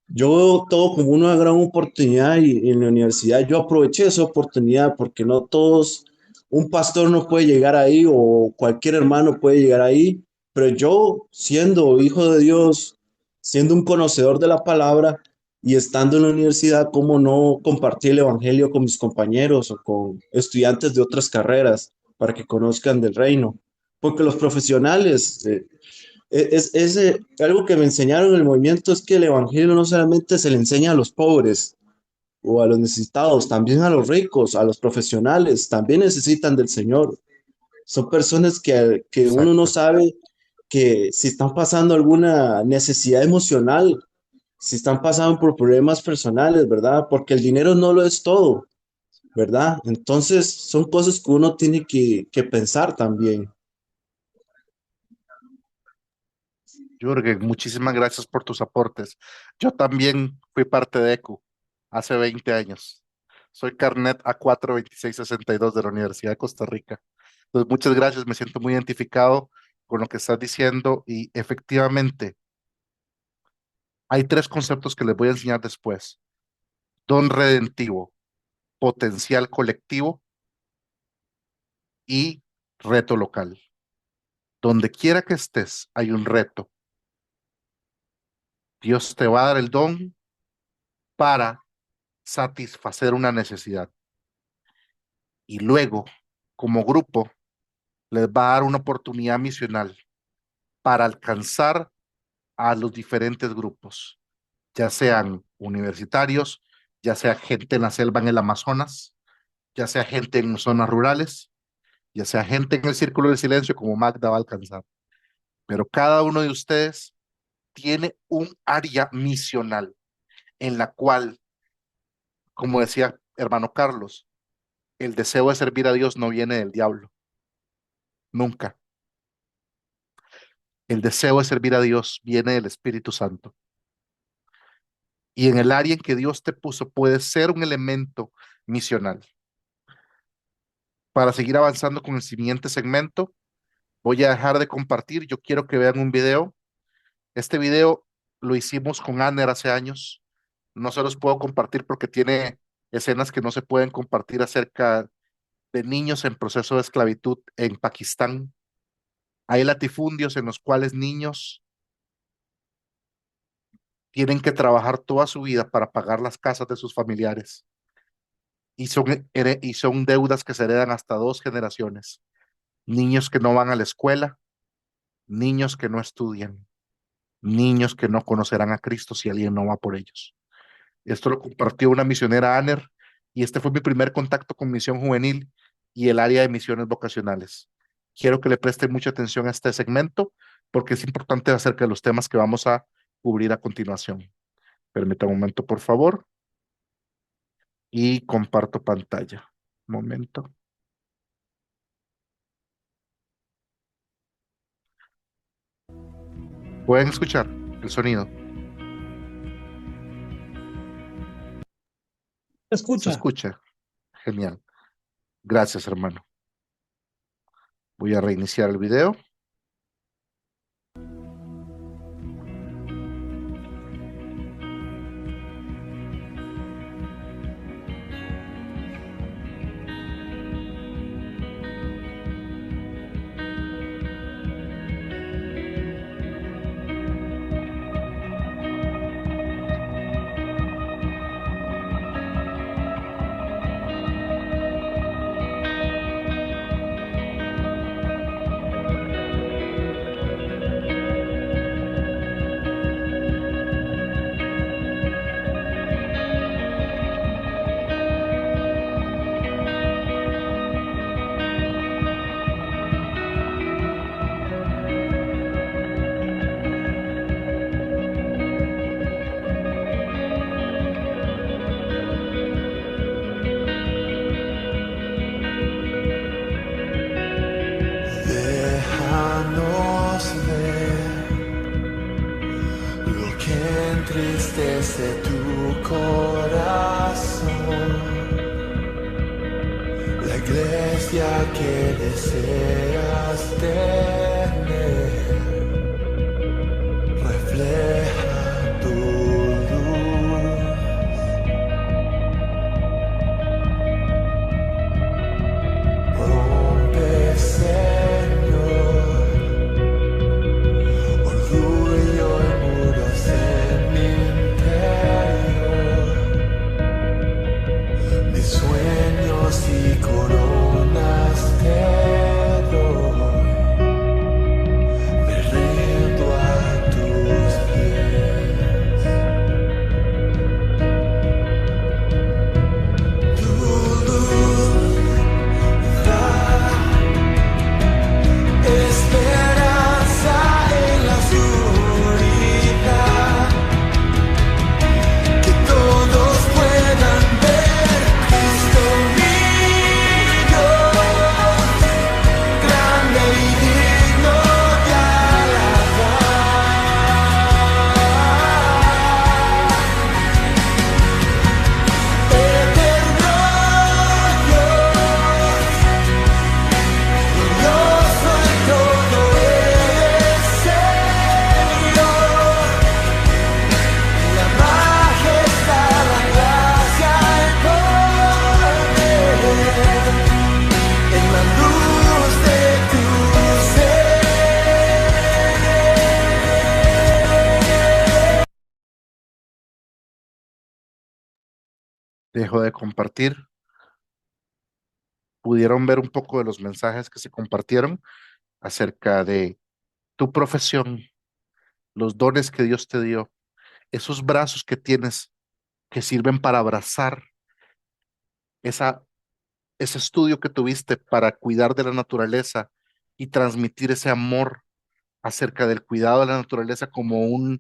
[SPEAKER 6] yo veo todo como una gran oportunidad y en la universidad yo aproveché esa oportunidad porque no todos, un pastor no puede llegar ahí o cualquier hermano puede llegar ahí, pero yo siendo hijo de Dios, siendo un conocedor de la palabra y estando en la universidad, ¿cómo no compartir el evangelio con mis compañeros o con estudiantes de otras carreras para que conozcan del reino? Porque los profesionales, algo que me enseñaron en el movimiento es que el evangelio no solamente se le enseña a los pobres o a los necesitados, también a los ricos, a los profesionales, también necesitan del Señor. Son personas que uno no
[SPEAKER 1] Exacto.
[SPEAKER 6] sabe que si están pasando alguna necesidad emocional, si están pasando por problemas personales, ¿verdad? Porque el dinero no lo es todo, ¿verdad? Entonces son cosas que uno tiene que pensar también.
[SPEAKER 1] Jürgen, muchísimas gracias por tus aportes. Yo también fui parte de ECU hace 20 años. Soy Carnet A42662 de la Universidad de Costa Rica. Entonces, muchas gracias, me siento muy identificado con lo que estás diciendo y efectivamente hay tres conceptos que les voy a enseñar después. Don redentivo, potencial colectivo y reto local. Donde quiera que estés, hay un reto. Dios te va a dar el don para satisfacer una necesidad. Y luego, como grupo, les va a dar una oportunidad misional para alcanzar a los diferentes grupos, ya sean universitarios, ya sea gente en la selva en el Amazonas, ya sea gente en zonas rurales, ya sea gente en el círculo del silencio como Magda va a alcanzar. Pero cada uno de ustedes tiene un área misional en la cual, como decía hermano Carlos, el deseo de servir a Dios no viene del diablo, nunca. El deseo de servir a Dios viene del Espíritu Santo. Y en el área en que Dios te puso puede ser un elemento misional. Para seguir avanzando con el siguiente segmento, voy a dejar de compartir. Yo quiero que vean un video. Este video lo hicimos con Aner hace años. No se los puedo compartir porque tiene escenas que no se pueden compartir acerca de niños en proceso de esclavitud en Pakistán. Hay latifundios en los cuales niños tienen que trabajar toda su vida para pagar las casas de sus familiares y son deudas que se heredan hasta dos generaciones. Niños que no van a la escuela, niños que no estudian, niños que no conocerán a Cristo si alguien no va por ellos. Esto lo compartió una misionera Aner y este fue mi primer contacto con misión juvenil y el área de misiones vocacionales. Quiero que le presten mucha atención a este segmento porque es importante acerca de los temas que vamos a cubrir a continuación. Permítame un momento, por favor, y comparto pantalla. Un momento. ¿Pueden escuchar el sonido? ¿Se
[SPEAKER 9] Escucha.
[SPEAKER 1] escucha? Genial. Gracias, hermano. Voy a reiniciar el video.
[SPEAKER 10] Déjanos ver lo que entristece tu corazón, la iglesia que deseas tener, refleja tu luz. Rompe, Señor, orgullo y muros en mi interior, mis sueños y coronas te doy, me rindo a tus pies. Tu luz da esperanza en la oscuridad, que todos puedan ver Cristo mío, grande y digno de alabar. Eterno Dios, glorioso en todo eres, Señor, la majestad, la gracia, el poder, en la luz de tu ser.
[SPEAKER 1] Dejo de compartir. Pudieron ver un poco de los mensajes que se compartieron acerca de tu profesión, los dones que Dios te dio, esos brazos que tienes que sirven para abrazar esa, ese estudio que tuviste para cuidar de la naturaleza y transmitir ese amor acerca del cuidado de la naturaleza como un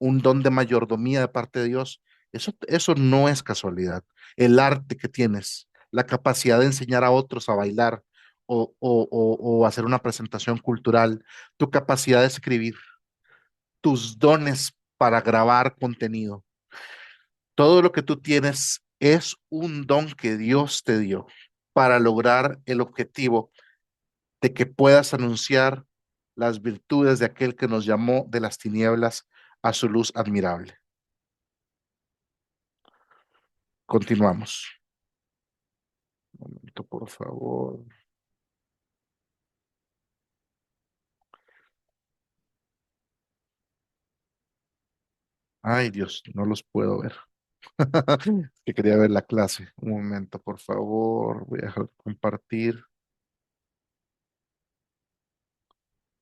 [SPEAKER 1] don de mayordomía de parte de Dios. Eso no es casualidad. El arte que tienes, la capacidad de enseñar a otros a bailar o hacer una presentación cultural, tu capacidad de escribir, tus dones para grabar contenido, todo lo que tú tienes es un don que Dios te dio para lograr el objetivo de que puedas anunciar las virtudes de aquel que nos llamó de las tinieblas a su luz admirable. Continuamos. Un momento, por favor. Ay, Dios, no los puedo ver. Que quería ver la clase. Un momento, por favor. Voy a dejar de compartir.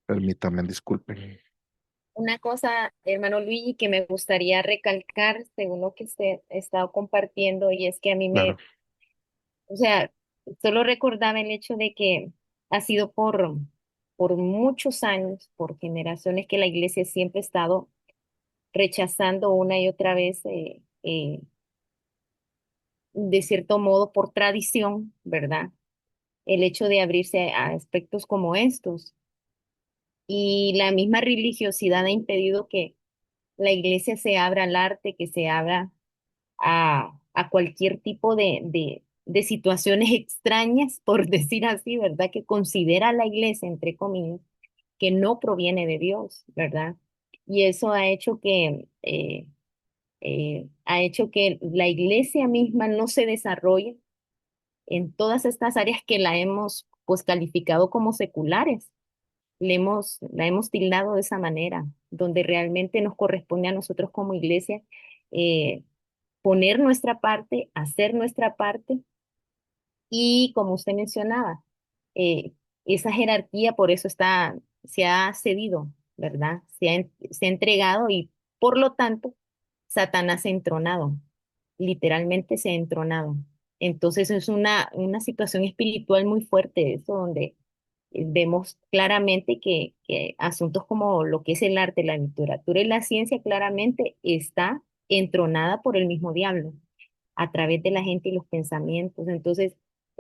[SPEAKER 1] Permítanme, disculpen.
[SPEAKER 2] Una cosa, hermano Luigi, que me gustaría recalcar según lo que usted ha estado compartiendo, y es que a mí
[SPEAKER 1] Claro,
[SPEAKER 2] o sea, solo recordaba el hecho de que ha sido por muchos años, por generaciones, que la iglesia siempre ha estado rechazando una y otra vez, de cierto modo, por tradición, ¿verdad? El hecho de abrirse a aspectos como estos. Y la misma religiosidad ha impedido que la iglesia se abra al arte, que se abra a cualquier tipo de situaciones extrañas, por decir así, ¿verdad? Que considera la iglesia, entre comillas, que no proviene de Dios, ¿verdad? Y eso ha hecho que la iglesia misma no se desarrolle en todas estas áreas que la hemos pues calificado como seculares. La hemos tildado de esa manera, donde realmente nos corresponde a nosotros como iglesia eh, poner nuestra parte, hacer nuestra parte y como usted mencionaba, eh, esa jerarquía por eso se ha cedido, ¿verdad? Se ha entregado y por lo tanto Satanás se ha entronado, literalmente se ha entronado. Entonces es una situación espiritual muy fuerte, eso donde vemos claramente que asuntos como lo que es el arte, la literatura y la ciencia claramente está entronada por el mismo diablo a través de la gente y los pensamientos. Entonces,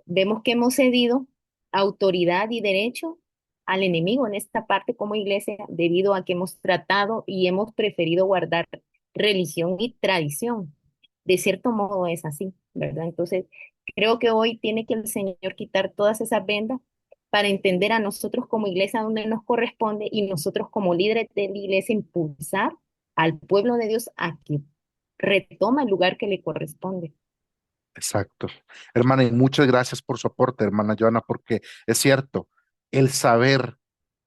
[SPEAKER 2] vemos que hemos cedido autoridad y derecho al enemigo en esta parte como iglesia debido a que hemos tratado y hemos preferido guardar religión y tradición. De cierto modo es así, ¿verdad? Entonces, creo que hoy tiene que el Señor quitar todas esas vendas para entender a nosotros como iglesia donde nos corresponde y nosotros como líderes de la iglesia impulsar al pueblo de Dios a que retoma el lugar que le corresponde.
[SPEAKER 1] Exacto. Hermana, y muchas gracias por su aporte, hermana Joana, porque es cierto, el saber,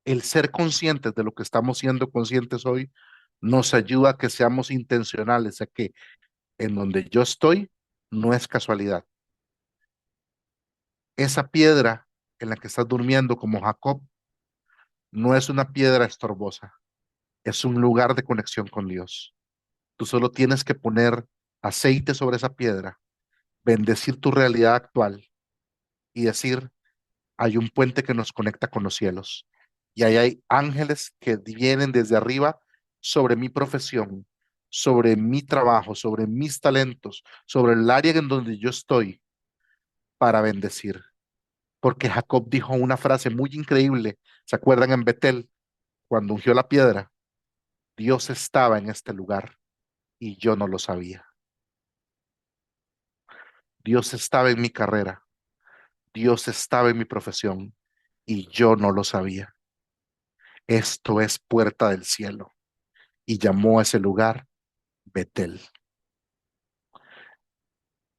[SPEAKER 1] el ser conscientes de lo que estamos siendo conscientes hoy, nos ayuda a que seamos intencionales, a que en donde yo estoy no es casualidad. Esa piedra en la que estás durmiendo como Jacob no es una piedra estorbosa, es un lugar de conexión con Dios. Tú solo tienes que poner aceite sobre esa piedra, bendecir tu realidad actual y decir, hay un puente que nos conecta con los cielos. Y ahí hay ángeles que vienen desde arriba sobre mi profesión, sobre mi trabajo, sobre mis talentos, sobre el área en donde yo estoy para bendecir. Porque Jacob dijo una frase muy increíble. ¿Se acuerdan en Betel, cuando ungió la piedra? Dios estaba en este lugar y yo no lo sabía. Dios estaba en mi carrera. Dios estaba en mi profesión y yo no lo sabía. Esto es puerta del cielo. Y llamó a ese lugar Betel.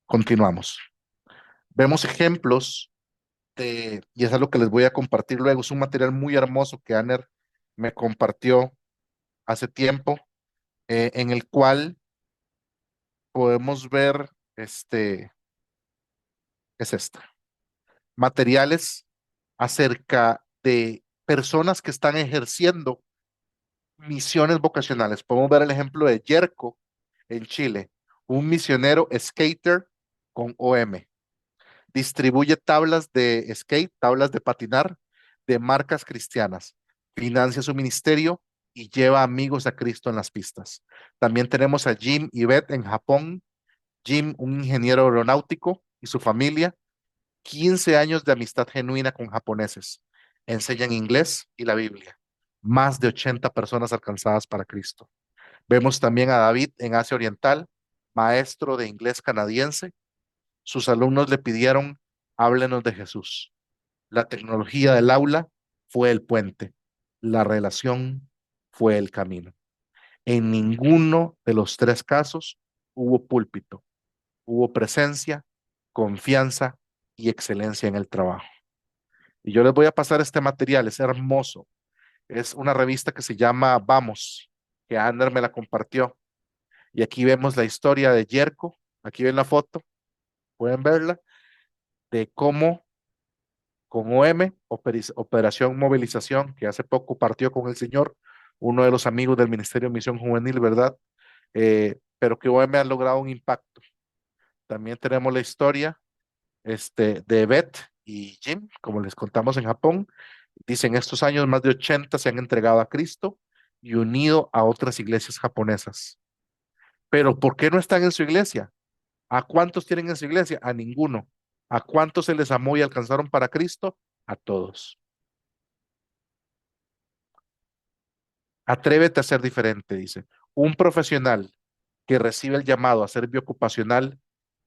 [SPEAKER 1] Continuamos. Vemos ejemplos y es algo que les voy a compartir luego. Es un material muy hermoso que Aner me compartió hace tiempo, en el cual podemos ver, es esta, materiales acerca de personas que están ejerciendo misiones vocacionales. Podemos ver el ejemplo de Yerko en Chile, un misionero skater con OM. Distribuye tablas de skate, tablas de patinar de marcas cristianas. Financia su ministerio y lleva amigos a Cristo en las pistas. También tenemos a Jim y Beth en Japón. Jim, un ingeniero aeronáutico y su familia, 15 años de amistad genuina con japoneses. Enseñan inglés y la Biblia. Más de 80 personas alcanzadas para Cristo. Vemos también a David en Asia Oriental, maestro de inglés canadiense. Sus alumnos le pidieron, háblenos de Jesús. La tecnología del aula fue el puente. La relación fue el camino. En ninguno de los tres casos hubo púlpito, hubo presencia, confianza y excelencia en el trabajo. Y yo les voy a pasar este material, es hermoso. Es una revista que se llama Vamos, que Ander me la compartió. Y aquí vemos la historia de Yerko. Aquí ven la foto, pueden verla, de cómo con OM, Operación Movilización, que hace poco partió con el Señor, uno de los amigos del Ministerio de Misión Juvenil, ¿verdad? Pero que OM ha logrado un impacto. También tenemos la historia de Beth y Jim, como les contamos en Japón. Dicen, estos años más de 80 se han entregado a Cristo y unido a otras iglesias japonesas. Pero ¿por qué no están en su iglesia? ¿A cuántos tienen en su iglesia? A ninguno. ¿A cuántos se les amó y alcanzaron para Cristo? A todos. Atrévete a ser diferente, dice. Un profesional que recibe el llamado a ser biocupacional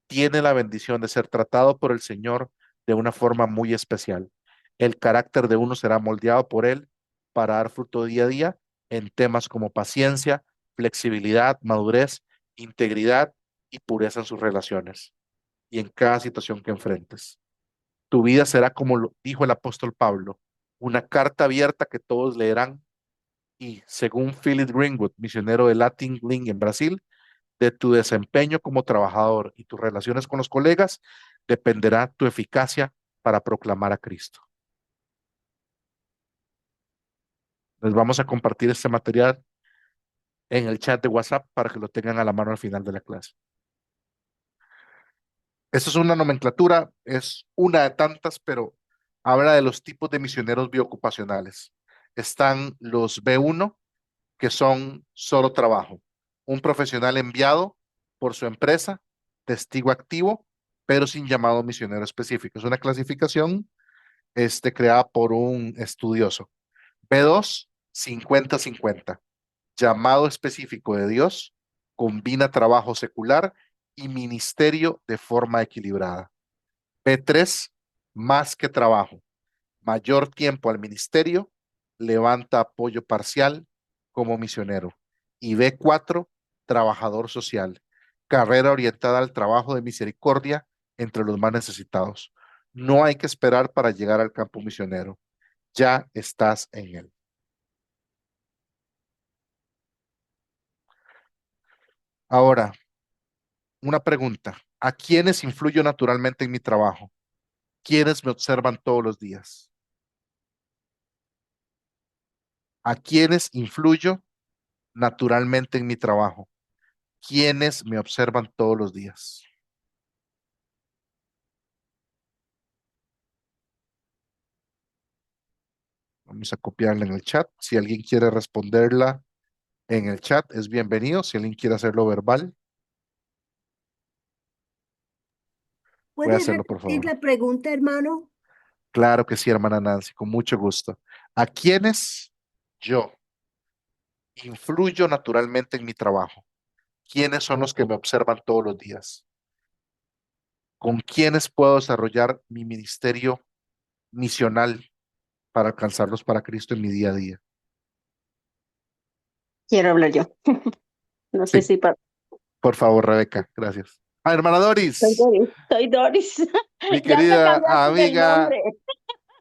[SPEAKER 1] tiene la bendición de ser tratado por el Señor de una forma muy especial. El carácter de uno será moldeado por Él para dar fruto día a día en temas como paciencia, flexibilidad, madurez, integridad y pureza en sus relaciones y en cada situación que enfrentes. Tu vida será como lo dijo el apóstol Pablo, una carta abierta que todos leerán y, según Philip Greenwood, misionero de Latin Link en Brasil, de tu desempeño como trabajador y tus relaciones con los colegas dependerá tu eficacia para proclamar a Cristo. Les vamos a compartir este material en el chat de WhatsApp para que lo tengan a la mano al final de la clase. Esto es una nomenclatura, es una de tantas, pero habla de los tipos de misioneros biocupacionales. Están los B1, que son solo trabajo. Un profesional enviado por su empresa, testigo activo, pero sin llamado misionero específico. Es una clasificación creada por un estudioso. B2, 50-50. Llamado específico de Dios, combina trabajo secular y ministerio de forma equilibrada. B3, más que trabajo, mayor tiempo al ministerio, levanta apoyo parcial como misionero. Y B4, trabajador social, carrera orientada al trabajo de misericordia entre los más necesitados. No hay que esperar para llegar al campo misionero, ya estás en él. Ahora, una pregunta. ¿A quiénes influyo naturalmente en mi trabajo? ¿Quiénes me observan todos los días? ¿A quiénes influyo naturalmente en mi trabajo? ¿Quiénes me observan todos los días? Vamos a copiarla en el chat. Si alguien quiere responderla en el chat, es bienvenido. Si alguien quiere hacerlo verbal, puede
[SPEAKER 3] ¿Puedes
[SPEAKER 1] hacerlo, por
[SPEAKER 3] repetir
[SPEAKER 1] favor.
[SPEAKER 3] la pregunta, hermano?
[SPEAKER 1] Claro que sí, hermana Nancy, con mucho gusto. ¿A quiénes yo influyo naturalmente en mi trabajo? ¿Quiénes son los que me observan todos los días? ¿Con quiénes puedo desarrollar mi ministerio misional para alcanzarlos para Cristo en mi día a día?
[SPEAKER 11] Quiero hablar yo. No sé
[SPEAKER 1] Sí,
[SPEAKER 11] si
[SPEAKER 1] por favor, Rebeca, gracias. Ah, hermana
[SPEAKER 11] soy
[SPEAKER 1] Doris,
[SPEAKER 11] Doris. Soy Doris.
[SPEAKER 1] mi
[SPEAKER 11] Ya me
[SPEAKER 1] querida
[SPEAKER 11] cambiaste el
[SPEAKER 1] amiga,
[SPEAKER 11] nombre,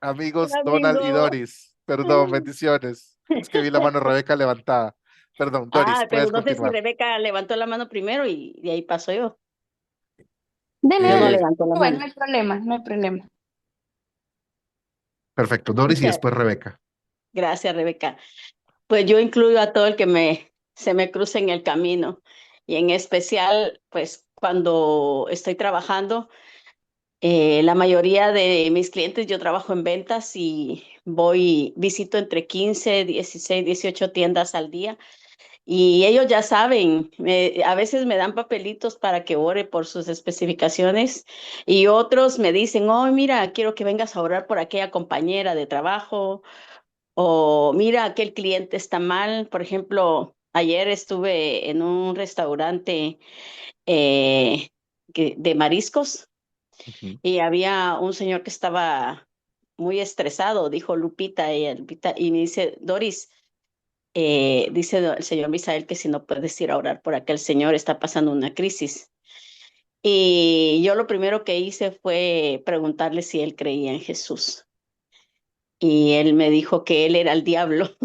[SPEAKER 1] amigos Donald y
[SPEAKER 11] amigo.
[SPEAKER 1] Doris. Perdón, bendiciones. Es que vi la mano de Rebeca levantada. Perdón, Doris,
[SPEAKER 11] Ah, pero
[SPEAKER 1] puedes
[SPEAKER 11] no sé si
[SPEAKER 1] continuar.
[SPEAKER 11] Rebeca levantó la mano primero y de ahí paso yo.
[SPEAKER 2] Deme,
[SPEAKER 11] Yo no
[SPEAKER 1] Eh,
[SPEAKER 2] deme.
[SPEAKER 11] levanto la
[SPEAKER 2] Bueno,
[SPEAKER 11] mano.
[SPEAKER 2] no hay problema, no hay problema.
[SPEAKER 1] perfecto, Doris y
[SPEAKER 11] Muchas
[SPEAKER 1] después Rebeca.
[SPEAKER 11] gracias, Rebeca. Pues yo incluyo a todo el que se me cruce en el camino y en especial, pues cuando estoy trabajando, la mayoría de mis clientes, yo trabajo en ventas y visito entre 15, 16, 18 tiendas al día. Y ellos ya saben, a veces me dan papelitos para que ore por sus especificaciones y otros me dicen, oh, mira, quiero que vengas a orar por aquella compañera de trabajo o mira, aquel cliente está mal. Por ejemplo, ayer estuve en un restaurante eh, de mariscos
[SPEAKER 1] Ujú.
[SPEAKER 11] y había un señor que estaba muy estresado, dijo Lupita, Lupita, y me dice, Doris, dice el señor Misael que si no puedes ir a orar por aquel señor, está pasando una crisis. Y yo lo primero que hice fue preguntarle si él creía en Jesús. Y él me dijo que él era el diablo.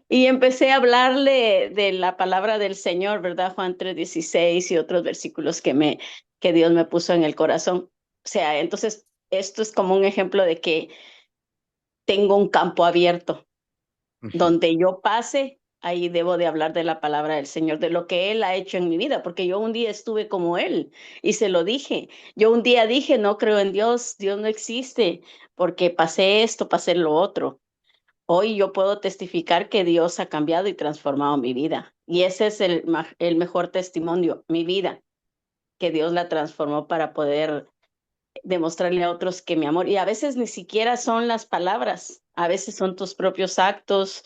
[SPEAKER 11] Y empecé a hablarle de la palabra del Señor, ¿verdad? Juan 3:16 y otros versículos que Dios me puso en el corazón. O sea, entonces esto es como un ejemplo de que tengo un campo abierto
[SPEAKER 1] Ujú.
[SPEAKER 11] donde yo pase, ahí debo de hablar de la palabra del Señor, de lo que Él ha hecho en mi vida, porque yo un día estuve como Él y se lo dije. Yo un día dije, no creo en Dios, Dios no existe, porque pasé esto, pasé lo otro. hoy yo puedo testificar que Dios ha cambiado y transformado mi vida. Y ese es el mejor testimonio, mi vida, que Dios la transformó para poder demostrarle a otros que mi amor, y a veces ni siquiera son las palabras, a veces son tus propios actos,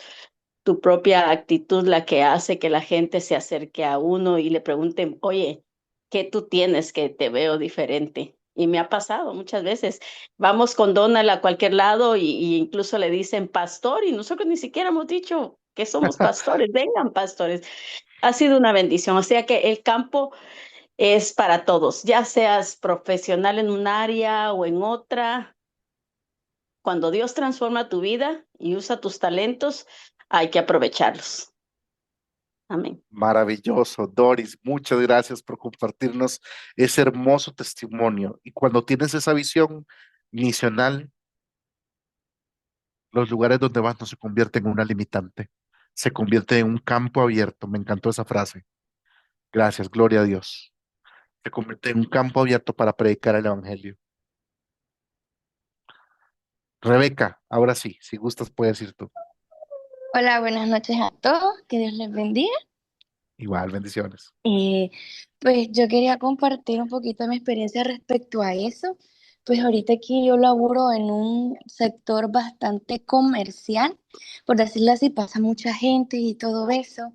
[SPEAKER 11] tu propia actitud la que hace que la gente se acerque a uno y le pregunten, oye, ¿qué tú tienes que te veo diferente? Y me ha pasado muchas veces. Vamos con Donald a cualquier lado y incluso le dicen pastor y nosotros ni siquiera hemos dicho que somos pastores, vengan pastores. Ha sido una bendición. O sea que el campo es para todos, ya seas profesional en un área o en otra. Cuando Dios transforma tu vida y usa tus talentos, hay que aprovecharlos. Amén.
[SPEAKER 1] Maravilloso, Doris. Muchas gracias por compartirnos ese hermoso testimonio. Y cuando tienes esa visión misional, los lugares donde vas no se convierten en una limitante, se convierte en un campo abierto. Me encantó esa frase. Gracias, gloria a Dios. Se convierte en un campo abierto para predicar el evangelio. Rebeca, ahora sí, si gustas puedes ir tú.
[SPEAKER 12] Hola, buenas noches a todos, que Dios les bendiga.
[SPEAKER 1] Igual, bendiciones.
[SPEAKER 12] Eh, pues yo quería compartir un poquito de mi experiencia respecto a eso. Pues ahorita aquí yo laburo en un sector bastante comercial, por decirlo así, pasa mucha gente y todo eso.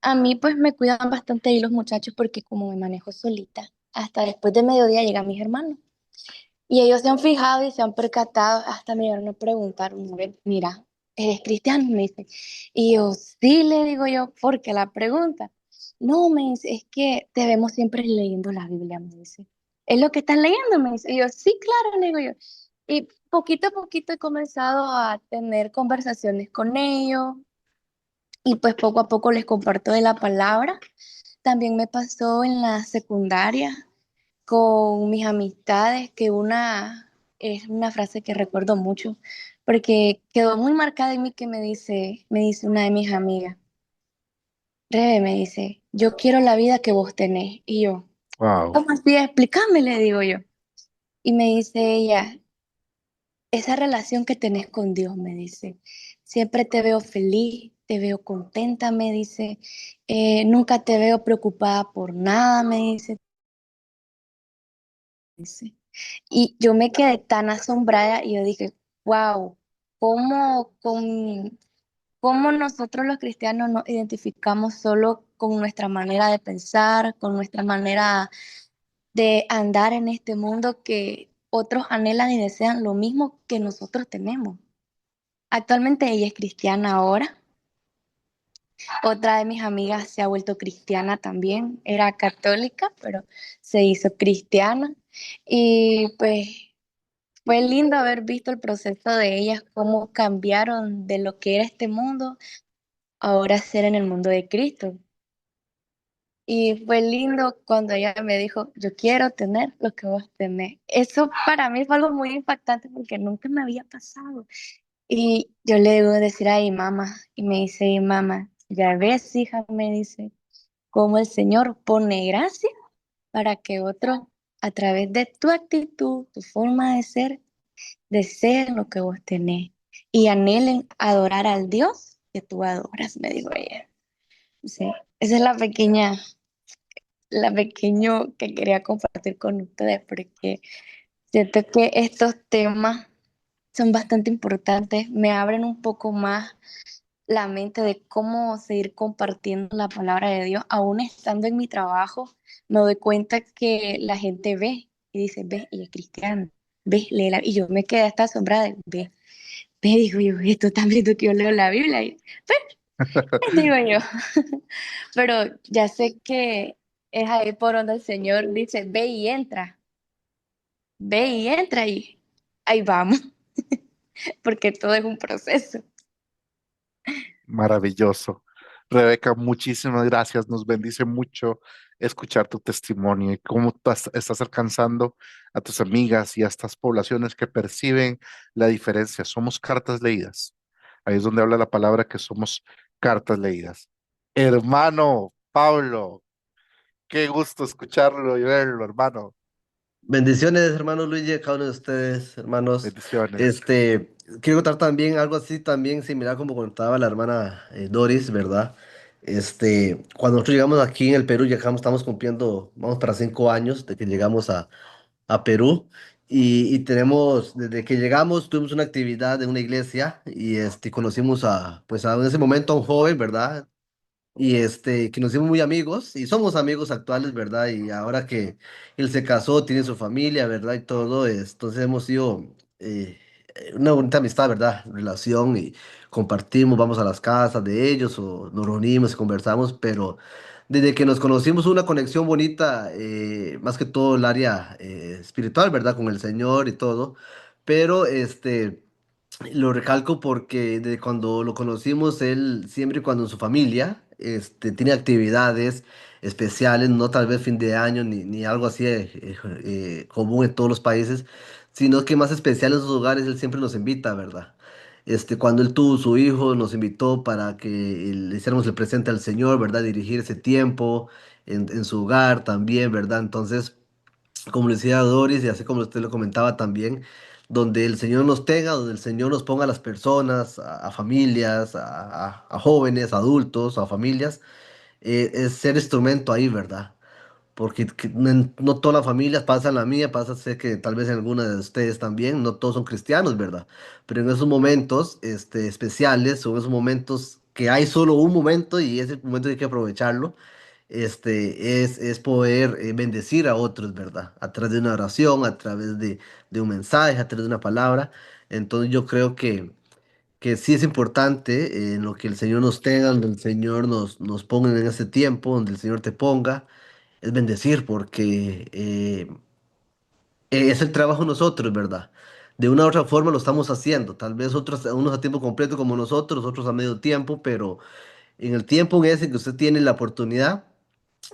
[SPEAKER 12] A mí pues me cuidan bastante ahí los muchachos porque como me manejo solita, hasta después de mediodía llegan mis hermanos. Y ellos se han fijado y se han percatado, hasta me llegaron a preguntar una vez, mira, ¿eres cristiano? Me dice. Y yo, sí, le digo yo, ¿por qué la pregunta? No, me dice, es que te vemos siempre leyendo la Biblia, me dice. ¿Es lo que estás leyendo? Me dice. Y yo, sí, claro, le digo yo. Y poquito a poquito he comenzado a tener conversaciones con ellos y pues poco a poco les comparto de la palabra. También me pasó en la secundaria con mis amistades, que una es una frase que recuerdo mucho, porque quedó muy marcada en mí que me dice una de mis amigas, Rebe, me dice, yo quiero la vida que vos tenés. Y yo,
[SPEAKER 1] Wow.
[SPEAKER 12] ¿cómo así? Explícame, le digo yo. Y me dice ella, esa relación que tenés con Dios, me dice, siempre te veo feliz, te veo contenta, me dice, nunca te veo preocupada por nada, me dice. Y yo me quedé tan asombrada y yo dije, wow, ¿cómo nosotros los cristianos nos identificamos solo con nuestra manera de pensar, con nuestra manera de andar en este mundo que otros anhelan y desean lo mismo que nosotros tenemos? Actualmente ella es cristiana ahora. Otra de mis amigas se ha vuelto cristiana también. Era católica, pero se hizo cristiana. Y pues fue lindo haber visto el proceso de ellas, cómo cambiaron de lo que era este mundo, ahora ser en el mundo de Cristo. Y fue lindo cuando ella me dijo, yo quiero tener lo que vos tenés. Eso para mí fue algo muy impactante porque nunca me había pasado. Y yo le debo decir a mi mamá, y me dice mi mamá, ya ves, hija, me dice, cómo el Señor pone gracia para que otros, a través de tu actitud, tu forma de ser, deseen lo que vos tenés y anhelen adorar al Dios que tú adoras, me dijo ella. Sí, esa es la pequeño que quería compartir con ustedes porque siento que estos temas son bastante importantes, me abren un poco más la mente de cómo seguir compartiendo la palabra de Dios, aún estando en mi trabajo, me doy cuenta que la gente ve y dice, ve, y es cristiano, ve, léela, y yo me quedé hasta asombrada, de, ve, digo yo, esto están viendo que yo leo la Biblia. Y, pues, digo yo. Pero ya sé que es ahí por donde el Señor dice, ve y entra y ahí vamos, porque todo es un proceso.
[SPEAKER 1] Maravilloso. Rebeca, muchísimas gracias. Nos bendice mucho escuchar tu testimonio y cómo estás alcanzando a tus amigas y a estas poblaciones que perciben la diferencia. Somos cartas leídas. Ahí es donde habla la palabra que somos cartas leídas. Hermano Pablo, qué gusto escucharlo y verlo, hermano.
[SPEAKER 13] Bendiciones, hermanos Luigi, a cada uno de ustedes, hermanos.
[SPEAKER 1] Bendiciones.
[SPEAKER 13] Quiero contar también algo así, también similar como contaba la hermana Doris, ¿verdad? Cuando nosotros llegamos aquí en el Perú, llegamos, estamos cumpliendo, vamos para 5 años de que llegamos a Perú. Y tenemos, desde que llegamos, tuvimos una actividad en una iglesia y conocimos pues en ese momento a un joven, ¿verdad? Y que nos hicimos muy amigos y somos amigos actuales, ¿verdad? Y ahora que él se casó, tiene su familia, ¿verdad? Y todo, entonces hemos sido eh, una bonita amistad, ¿verdad? Relación y compartimos, vamos a las casas de ellos o nos reunimos y conversamos, pero desde que nos conocimos una conexión bonita, más que todo el área espiritual, ¿verdad? Con el Señor y todo, pero lo recalco porque de cuando lo conocimos, él siempre y cuando en su familia tiene actividades especiales, no tal vez fin de año ni algo así común en todos los países, sino que más especial en sus hogares, él siempre nos invita, ¿verdad? Cuando él tuvo su hijo, nos invitó para que le hiciéramos el presente al Señor, ¿verdad? Dirigir ese tiempo en su hogar también, ¿verdad? Entonces, como le decía Doris, y así como usted lo comentaba también, donde el Señor nos tenga, donde el Señor nos ponga a las personas, a familias, a jóvenes, a adultos, a familias, es ser instrumento ahí, ¿verdad? Porque no todas las familias pasan la mía, pasa, sé que tal vez en alguna de ustedes también, no todos son cristianos, ¿verdad? Pero en esos momentos especiales, o en esos momentos que hay solo un momento y ese momento hay que aprovecharlo, es poder bendecir a otros, ¿verdad? A través de una oración, a través de un mensaje, a través de una palabra. Entonces yo creo que sí es importante en lo que el Señor nos tenga, donde el Señor nos ponga en ese tiempo, donde el Señor te ponga, es bendecir, porque es el trabajo de nosotros, ¿verdad? De una u otra forma lo estamos haciendo, tal vez otros, unos a tiempo completo como nosotros, otros a medio tiempo, pero en el tiempo en ese que usted tiene la oportunidad,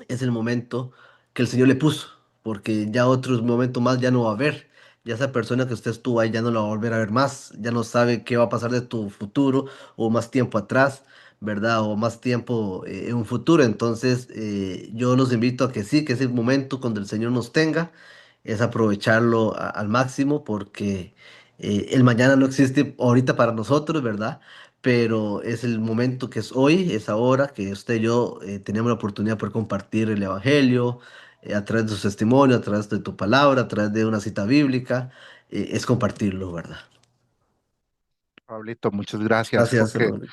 [SPEAKER 13] es el momento que el Señor le puso, porque ya otros momentos más ya no va a haber. Ya esa persona que usted estuvo ahí ya no la va a volver a ver más, ya no sabe qué va a pasar de tu futuro o más tiempo atrás, ¿verdad? O más tiempo en un futuro. Entonces, yo los invito a que sí, que ese momento cuando el Señor nos tenga, es aprovecharlo al máximo, porque el mañana no existe ahorita para nosotros, ¿verdad? Pero es el momento que es hoy, es ahora que usted y yo tenemos la oportunidad de poder compartir el Evangelio a través de su testimonio, a través de tu palabra, a través de una cita bíblica, es compartirlo, ¿verdad?
[SPEAKER 1] Pablito, muchas gracias,
[SPEAKER 13] Gracias,
[SPEAKER 1] porque
[SPEAKER 13] hermano.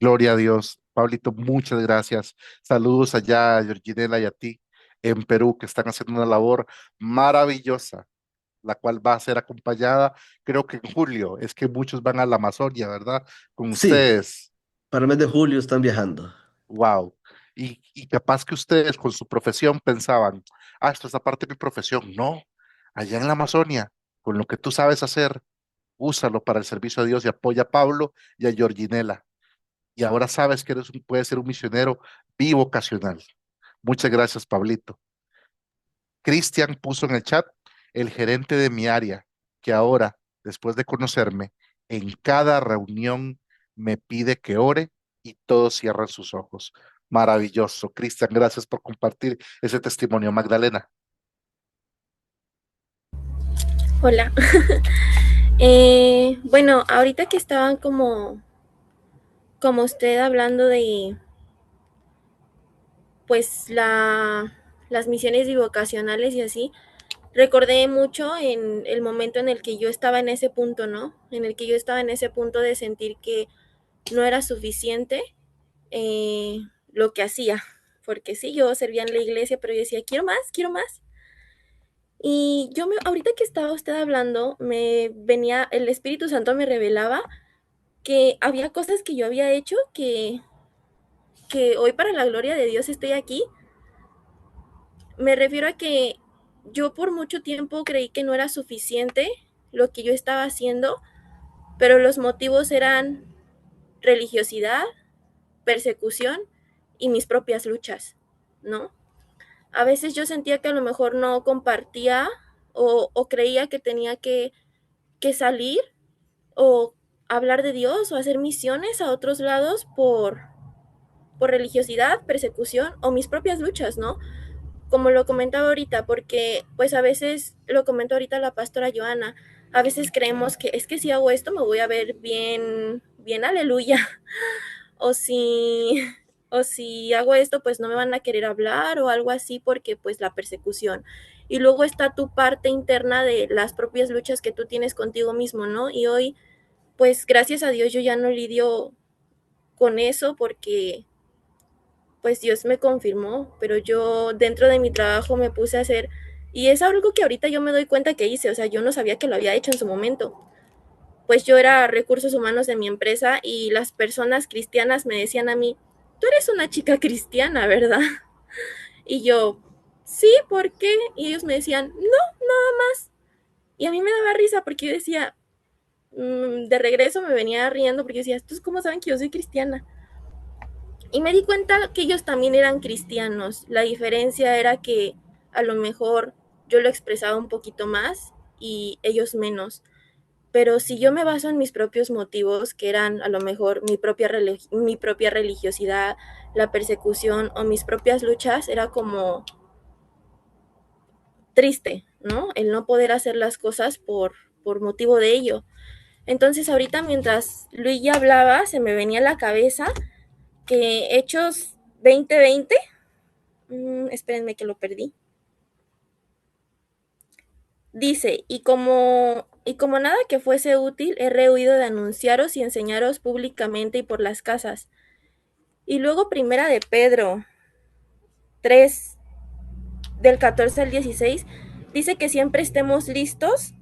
[SPEAKER 1] gloria a Dios. Pablito, muchas gracias. Saludos allá a Georginela y a ti en Perú, que están haciendo una labor maravillosa, la cual va a ser acompañada, creo que en julio. Es que muchos van a la Amazonia, ¿verdad? Con
[SPEAKER 13] Sí,
[SPEAKER 1] ustedes.
[SPEAKER 13] para el mes de julio están viajando.
[SPEAKER 1] Wow. Y capaz que ustedes con su profesión pensaban, esto es aparte de mi profesión. No, allá en la Amazonia, con lo que tú sabes hacer, úsalo para el servicio a Dios y apoya a Pablo y a Georginela. Y ahora sabes que puedes ser un misionero bivocacional. Muchas gracias, Pablito. Cristian puso en el chat el gerente de mi área, que ahora, después de conocerme, en cada reunión me pide que ore y todos cierran sus ojos. Maravilloso. Cristian, gracias por compartir ese testimonio. Magdalena.
[SPEAKER 14] Hola. Bueno, ahorita que estaban como usted hablando de pues las misiones bivocacionales y así, recordé mucho en el momento en el que yo estaba en ese punto, ¿no? En el que yo estaba en ese punto de sentir que no era suficiente lo que hacía, porque sí, yo servía en la iglesia, pero yo decía, quiero más, quiero más. Y ahorita que estaba usted hablando, me venía, el Espíritu Santo me revelaba que había cosas que yo había hecho que hoy para la gloria de Dios estoy aquí. Me refiero a que yo por mucho tiempo creí que no era suficiente lo que yo estaba haciendo, pero los motivos eran religiosidad, persecución y mis propias luchas, ¿no? A veces yo sentía que a lo mejor no compartía o creía que tenía que salir o hablar de Dios o hacer misiones a otros lados por religiosidad, persecución o mis propias luchas, ¿no? como lo comentaba ahorita, porque pues a veces, lo comentó ahorita la pastora Joana, a veces creemos que es que si hago esto me voy a ver bien, bien aleluya, o si, o si hago esto pues no me van a querer hablar o algo así porque pues la persecución. Y luego está tu parte interna de las propias luchas que tú tienes contigo mismo, ¿no? Y hoy, pues gracias a Dios yo ya no lidio con eso porque pues Dios me confirmó, pero yo dentro de mi trabajo me puse a hacer, y es algo que ahorita yo me doy cuenta que hice, o sea, yo no sabía que lo había hecho en su momento. Pues yo era recursos humanos de mi empresa y las personas cristianas me decían a mí, tú eres una chica cristiana, ¿verdad? Y yo, sí, ¿por qué? Y ellos me decían, no, nada más. Y a mí me daba risa porque yo decía, de regreso me venía riendo porque yo decía, ¿estos cómo saben que yo soy cristiana? Y me di cuenta que ellos también eran cristianos. La diferencia era que a lo mejor yo lo expresaba un poquito más y ellos menos. Pero si yo me baso en mis propios motivos, que eran a lo mejor mi propia religiosidad, la persecución o mis propias luchas, era como triste, ¿no? El no poder hacer las cosas por motivo de ello. Entonces ahorita mientras Luigi hablaba, se me venía a la cabeza que Hechos 20:20, espérenme que lo perdí, dice, y como nada que fuese útil, he rehuido de anunciaros y enseñaros públicamente y por las casas. Y luego primera de Pedro 3, del 14 al 16, dice que siempre estemos listos,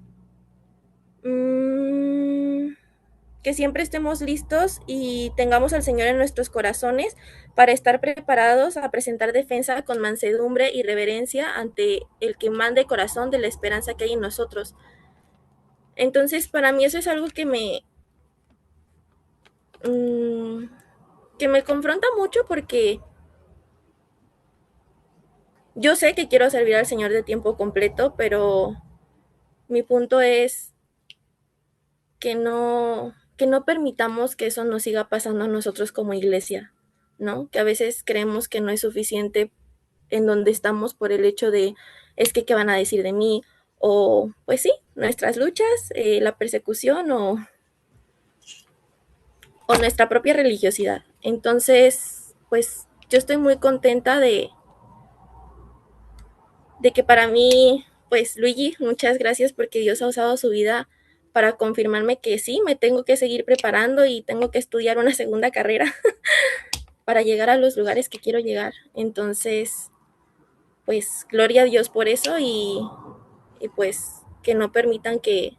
[SPEAKER 14] que siempre estemos listos y tengamos al Señor en nuestros corazones para estar preparados a presentar defensa con mansedumbre y reverencia ante el que mande corazón de la esperanza que hay en nosotros. Entonces, para mí eso es algo que me confronta mucho porque yo sé que quiero servir al Señor de tiempo completo, pero mi punto es que no permitamos que eso nos siga pasando a nosotros como iglesia, ¿no? Que a veces creemos que no es suficiente en donde estamos por el hecho de, es que, ¿qué van a decir de mí? O, pues sí, nuestras luchas, la persecución o nuestra propia religiosidad. Entonces, pues yo estoy muy contenta de que para mí, pues Luigi, muchas gracias porque Dios ha usado su vida para confirmarme que sí, me tengo que seguir preparando y tengo que estudiar una segunda carrera para llegar a los lugares que quiero llegar. Entonces, pues gloria a Dios por eso y pues que no permitan que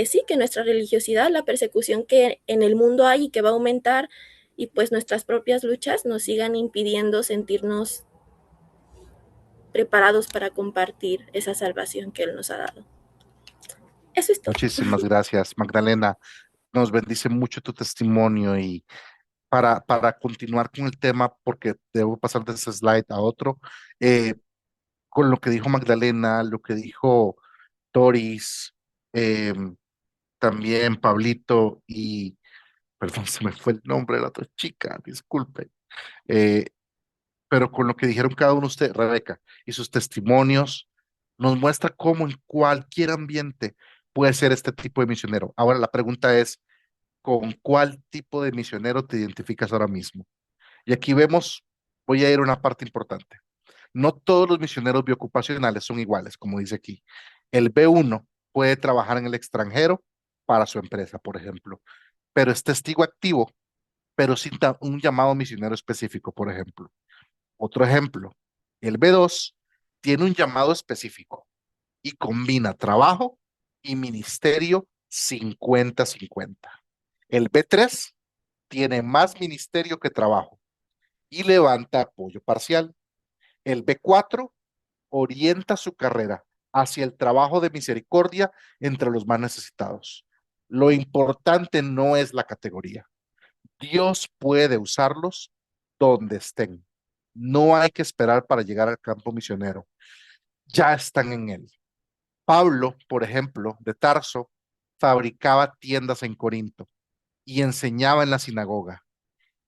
[SPEAKER 14] sí, que nuestra religiosidad, la persecución que en el mundo hay y que va a aumentar y pues nuestras propias luchas nos sigan impidiendo sentirnos preparados para compartir esa salvación que Él nos ha dado. Eso es todo.
[SPEAKER 1] Muchísimas gracias, Magdalena. Nos bendice mucho tu testimonio y para continuar con el tema, porque debo pasar de ese slide a otro, con lo que dijo Magdalena, lo que dijo Doris, eh, también Pablito y, perdón, se me fue el nombre de la otra chica, disculpe, eh, pero con lo que dijeron cada uno de ustedes, Rebeca, y sus testimonios, nos muestra cómo en cualquier ambiente puede ser este tipo de misionero. Ahora la pregunta es, ¿con cuál tipo de misionero te identificas ahora mismo? Y aquí vemos, voy a ir a una parte importante. No todos los misioneros biocupacionales son iguales, como dice aquí. El B1 puede trabajar en el extranjero para su empresa, por ejemplo, pero es testigo activo, pero sin un llamado misionero específico, por ejemplo. Otro ejemplo, el B2 tiene un llamado específico y combina trabajo y ministerio 50-50. El B3 tiene más ministerio que trabajo y levanta apoyo parcial. El B4 orienta su carrera hacia el trabajo de misericordia entre los más necesitados. Lo importante no es la categoría. Dios puede usarlos donde estén. No hay que esperar para llegar al campo misionero. Ya están en él. Pablo, por ejemplo, de Tarso, fabricaba tiendas en Corinto y enseñaba en la sinagoga.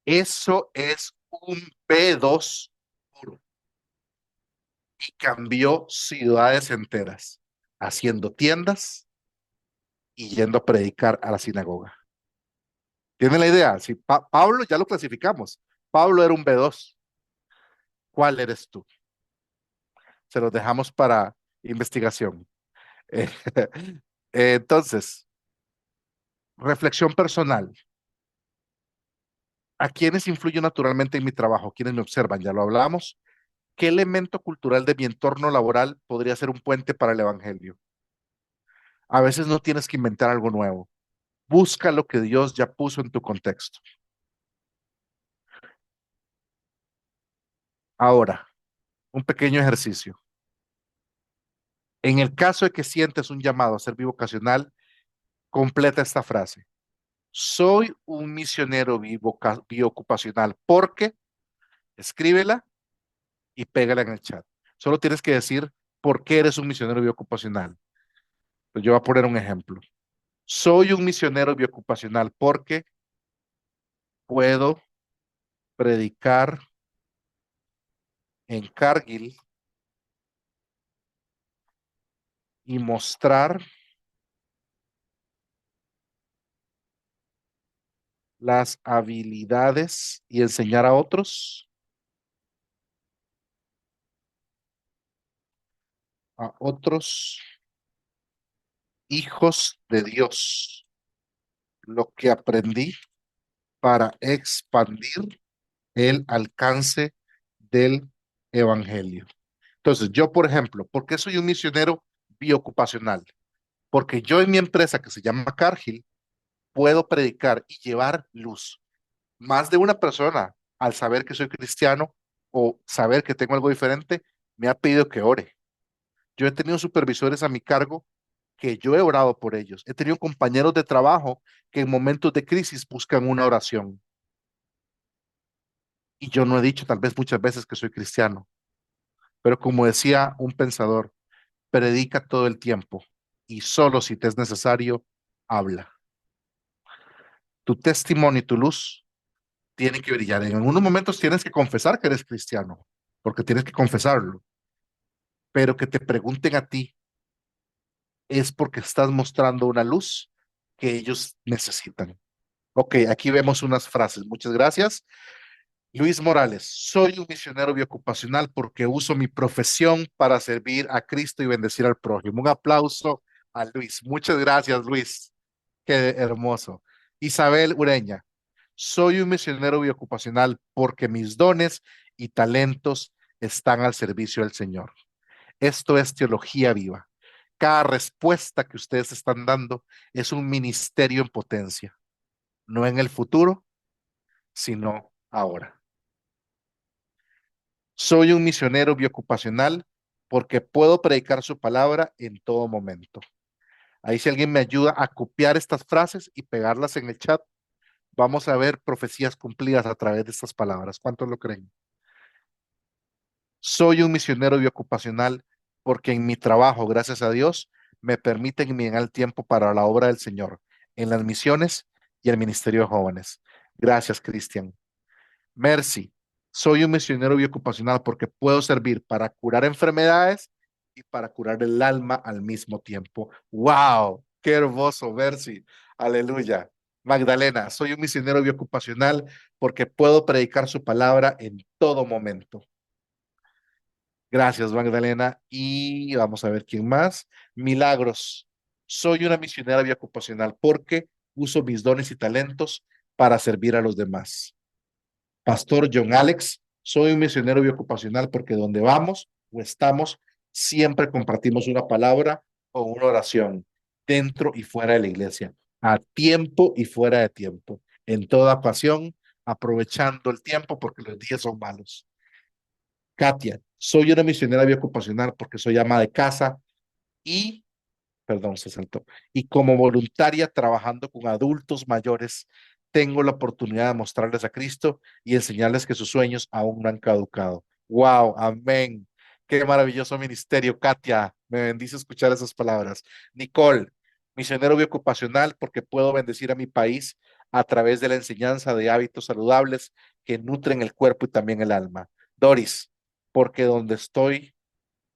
[SPEAKER 1] Eso es un B2 puro. y cambió ciudades enteras, haciendo tiendas y yendo a predicar a la sinagoga. ¿Tienen la idea? Si Pablo ya lo clasificamos. Pablo era un B2. ¿Cuál eres tú? Se los dejamos para investigación. Eh, entonces, reflexión personal. ¿A quiénes influyo naturalmente en mi trabajo? ¿Quiénes me observan? Ya lo hablamos. ¿Qué elemento cultural de mi entorno laboral podría ser un puente para el evangelio? A veces no tienes que inventar algo nuevo. Busca lo que Dios ya puso en tu contexto. Ahora, un pequeño ejercicio. En el caso de que sientes un llamado a ser bivocacional, completa esta frase. Soy un misionero biocupacional porque, escríbela y pégala en el chat. Solo tienes que decir por qué eres un misionero biocupacional. Pues yo voy a poner un ejemplo. Soy un misionero biocupacional porque puedo predicar en Cargill y mostrar las habilidades y enseñar a otros hijos de Dios lo que aprendí para expandir el alcance del evangelio. Entonces, yo, por ejemplo, ¿por qué soy un misionero biocupacional? Porque yo en mi empresa que se llama Cargill puedo predicar y llevar luz. Más de una persona, al saber que soy cristiano o saber que tengo algo diferente, me ha pedido que ore. Yo he tenido supervisores a mi cargo que yo he orado por ellos. He tenido compañeros de trabajo que en momentos de crisis buscan una oración. Y yo no he dicho tal vez muchas veces que soy cristiano, pero como decía un pensador, predica todo el tiempo y solo si te es necesario, habla. Tu testimonio y tu luz tienen que brillar. En algunos momentos tienes que confesar que eres cristiano, porque tienes que confesarlo, pero que te pregunten a ti es porque estás mostrando una luz que ellos necesitan. Ok, aquí vemos unas frases. Muchas gracias. Luis Morales, soy un misionero biocupacional porque uso mi profesión para servir a Cristo y bendecir al prójimo. Un aplauso a Luis. Muchas gracias, Luis. Qué hermoso. Isabel Ureña, soy un misionero biocupacional porque mis dones y talentos están al servicio del Señor. Esto es teología viva. Cada respuesta que ustedes están dando es un ministerio en potencia, no en el futuro, sino ahora. Soy un misionero biocupacional porque puedo predicar su palabra en todo momento. Ahí si alguien me ayuda a copiar estas frases y pegarlas en el chat, vamos a ver profecías cumplidas a través de estas palabras. ¿Cuántos lo creen? Soy un misionero biocupacional porque en mi trabajo, gracias a Dios, me permiten mirar el tiempo para la obra del Señor, en las misiones y el ministerio de jóvenes. Gracias, Cristian. Mercy, soy un misionero biocupacional porque puedo servir para curar enfermedades y para curar el alma al mismo tiempo. ¡Wow! ¡Qué hermoso, Mercy! Aleluya. Magdalena, soy un misionero biocupacional porque puedo predicar su palabra en todo momento. Gracias, Magdalena. Y vamos a ver quién más. Milagros. Soy una misionera biocupacional porque uso mis dones y talentos para servir a los demás. Pastor John Alex, soy un misionero biocupacional porque donde vamos o estamos, siempre compartimos una palabra o una oración, dentro y fuera de la iglesia, a tiempo y fuera de tiempo, en toda ocasión, aprovechando el tiempo porque los días son malos. Katia, soy una misionera biocupacional porque soy ama de casa y, perdón, se saltó, y como voluntaria trabajando con adultos mayores, tengo la oportunidad de mostrarles a Cristo y enseñarles que sus sueños aún no han caducado. ¡Wow! Amén. Qué maravilloso ministerio, Katia. Me bendice escuchar esas palabras. Nicole, misionero biocupacional porque puedo bendecir a mi país a través de la enseñanza de hábitos saludables que nutren el cuerpo y también el alma. Doris, porque donde estoy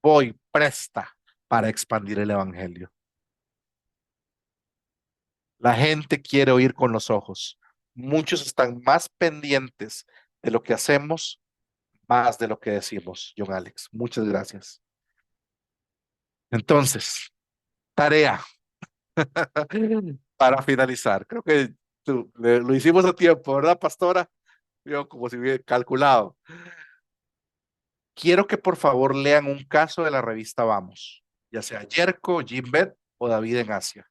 [SPEAKER 1] voy presta para expandir el evangelio. La gente quiere oír con los ojos. Muchos están más pendientes de lo que hacemos, más de lo que decimos, John Alex. Muchas gracias. Entonces, tarea para finalizar. Creo que lo hicimos a tiempo, ¿verdad, pastora? Yo como si hubiera calculado. Quiero que por favor lean un caso de la revista Vamos, ya sea Yerko, Jim Bed o David en Asia.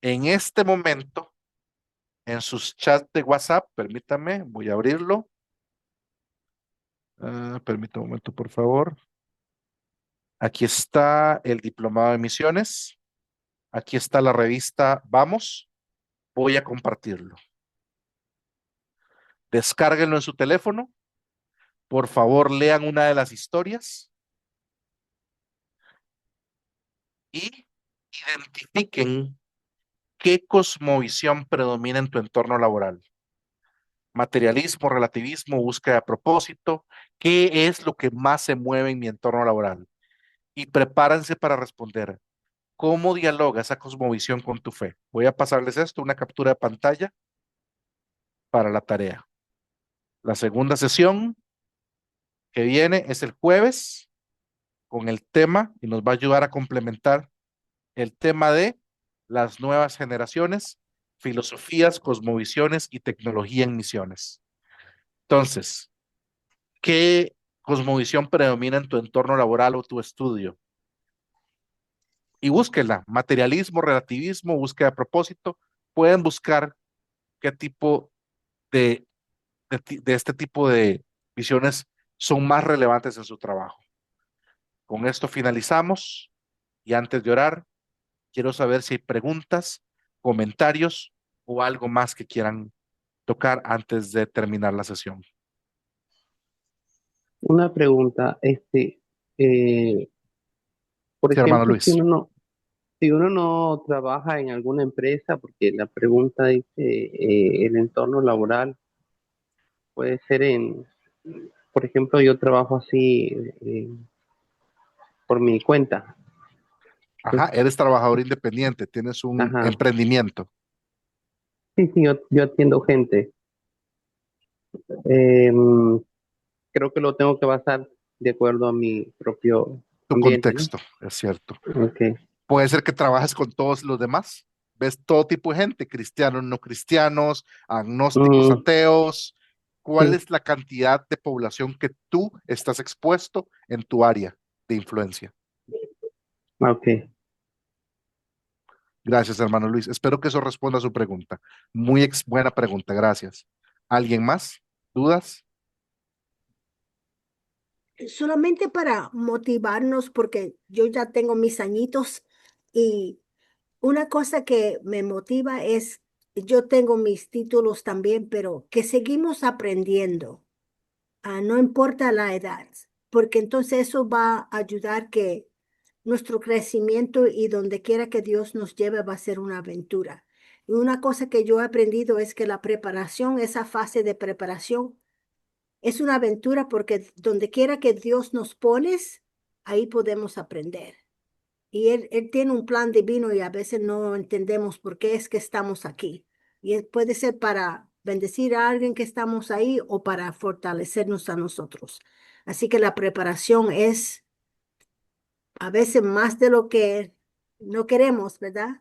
[SPEAKER 1] En este momento, en sus chats de WhatsApp, permítame, voy a abrirlo. Permítame un momento, por favor. Aquí está el diplomado de misiones. Aquí está la revista Vamos. Voy a compartirlo. Descárguenlo en su teléfono. Por favor, lean una de las historias y identifiquen qué cosmovisión predomina en tu entorno laboral. Materialismo, relativismo, búsqueda de propósito. ¿Qué es lo que más se mueve en mi entorno laboral? Y prepárense para responder. ¿Cómo dialoga esa cosmovisión con tu fe? Voy a pasarles esto, una captura de pantalla para la tarea. La segunda sesión que viene es el jueves con el tema y nos va a ayudar a complementar el tema de las nuevas generaciones, filosofías, cosmovisiones y tecnología en misiones. Entonces, ¿qué cosmovisión predomina en tu entorno laboral o tu estudio? Y búsquenla, materialismo, relativismo, búsqueda de propósito. Pueden buscar qué tipo de, de este tipo de visiones son más relevantes en su trabajo. Con esto finalizamos y antes de orar, quiero saber si hay preguntas, comentarios o algo más que quieran tocar antes de terminar la sesión.
[SPEAKER 4] Una pregunta, por
[SPEAKER 1] Sí, hermano
[SPEAKER 4] ejemplo,
[SPEAKER 1] Luis.
[SPEAKER 4] si uno no trabaja en alguna empresa, porque la pregunta dice el entorno laboral, puede ser por ejemplo, yo trabajo así por mi cuenta.
[SPEAKER 1] Ajá, eres trabajador independiente, tienes un
[SPEAKER 4] Ajá,
[SPEAKER 1] emprendimiento.
[SPEAKER 4] sí, sí, yo atiendo gente. Em, Creo que lo tengo que basar de acuerdo a mi propio
[SPEAKER 1] Tu
[SPEAKER 4] ambiente, ¿no?
[SPEAKER 1] contexto, es cierto.
[SPEAKER 4] Ok.
[SPEAKER 1] Puede ser que trabajes con todos los demás. Ves todo tipo de gente, cristianos, no cristianos, agnósticos,
[SPEAKER 4] Mm,
[SPEAKER 1] ateos. ¿Cuál
[SPEAKER 4] sí,
[SPEAKER 1] es la cantidad de población que tú estás expuesto en tu área de influencia?
[SPEAKER 4] ok.
[SPEAKER 1] Gracias, hermano Luis. Espero que eso responda a su pregunta. Muy buena pregunta, gracias. ¿Alguien más? ¿Dudas?
[SPEAKER 3] Solamente para motivarnos, porque yo ya tengo mis añitos y una cosa que me motiva es, yo tengo mis títulos también, pero que seguimos aprendiendo, no importa la edad, porque entonces eso va a ayudar que nuestro crecimiento y donde quiera que Dios nos lleve va a ser una aventura. Y una cosa que yo he aprendido es que la preparación, esa fase de preparación, es una aventura porque donde quiera que Dios nos pones, ahí podemos aprender. Y él tiene un plan divino y a veces no entendemos por qué es que estamos aquí. Y puede ser para bendecir a alguien que estamos ahí o para fortalecernos a nosotros. Así que la preparación es a veces más de lo que no queremos, ¿verdad?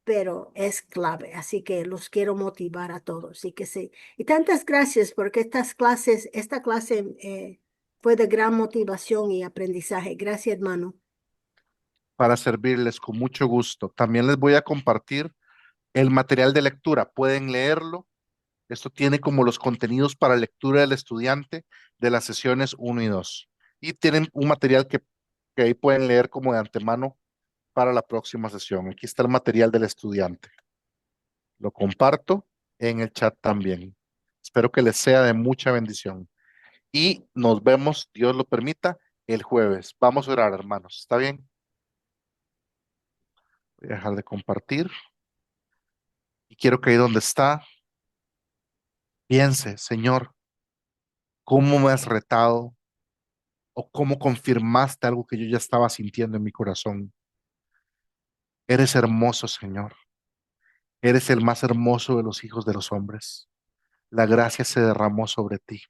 [SPEAKER 3] Pero es clave. Así que los quiero motivar a todos. Y que sí. Y tantas gracias porque esta clase fue de gran motivación y aprendizaje. Gracias, hermano.
[SPEAKER 1] Para servirles con mucho gusto. También les voy a compartir el material de lectura. Pueden leerlo. Esto tiene como los contenidos para lectura del estudiante de las sesiones 1 y 2. Y tienen un material que ahí pueden leer como de antemano para la próxima sesión. Aquí está el material del estudiante. Lo comparto en el chat también. Espero que les sea de mucha bendición. Y nos vemos, Dios lo permita, el jueves. Vamos a orar, hermanos. ¿Está bien? Voy a dejar de compartir. Y quiero que ahí donde está, piense, Señor, ¿cómo me has retado o cómo confirmaste algo que yo ya estaba sintiendo en mi corazón. Eres hermoso, Señor. Eres el más hermoso de los hijos de los hombres. La gracia se derramó sobre ti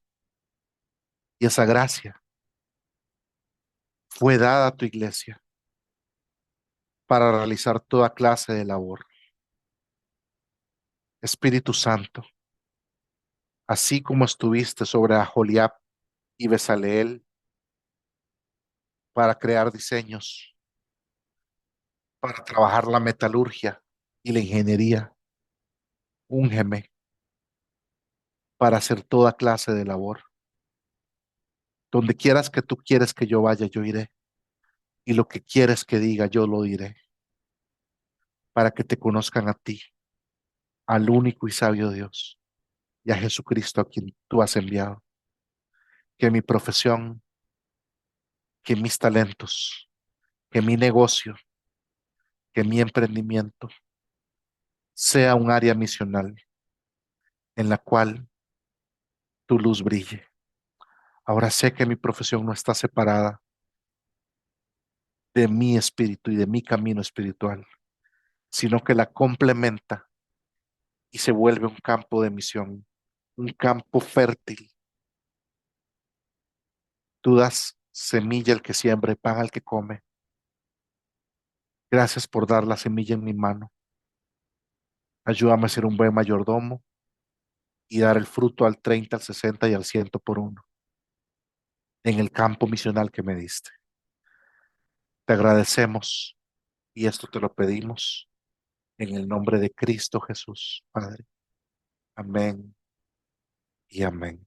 [SPEAKER 1] y esa gracia fue dada a tu iglesia para realizar toda clase de labor. Espíritu Santo, así como estuviste sobre Aholiab y Bezaleel para crear diseños, para trabajar la metalurgia y la ingeniería, úngeme para hacer toda clase de labor. Donde quieras que tú quieres que yo vaya, yo iré. Y lo que quieres que diga, yo lo diré, para que te conozcan a ti, al único y sabio Dios, y a Jesucristo a quien tú has enviado. Que mi profesión, que mis talentos, que mi negocio, que mi emprendimiento sea un área misional en la cual tu luz brille. Ahora sé que mi profesión no está separada de mi espíritu y de mi camino espiritual, sino que la complementa y se vuelve un campo de misión, un campo fértil. Tú das semilla al que siembra y pan al que come. Gracias por dar la semilla en mi mano. Ayúdame a ser un buen mayordomo y dar el fruto al 30, al 60 y al 100 por uno en el campo misional que me diste. Te agradecemos y esto te lo pedimos en el nombre de Cristo Jesús, Padre. Amén y amén.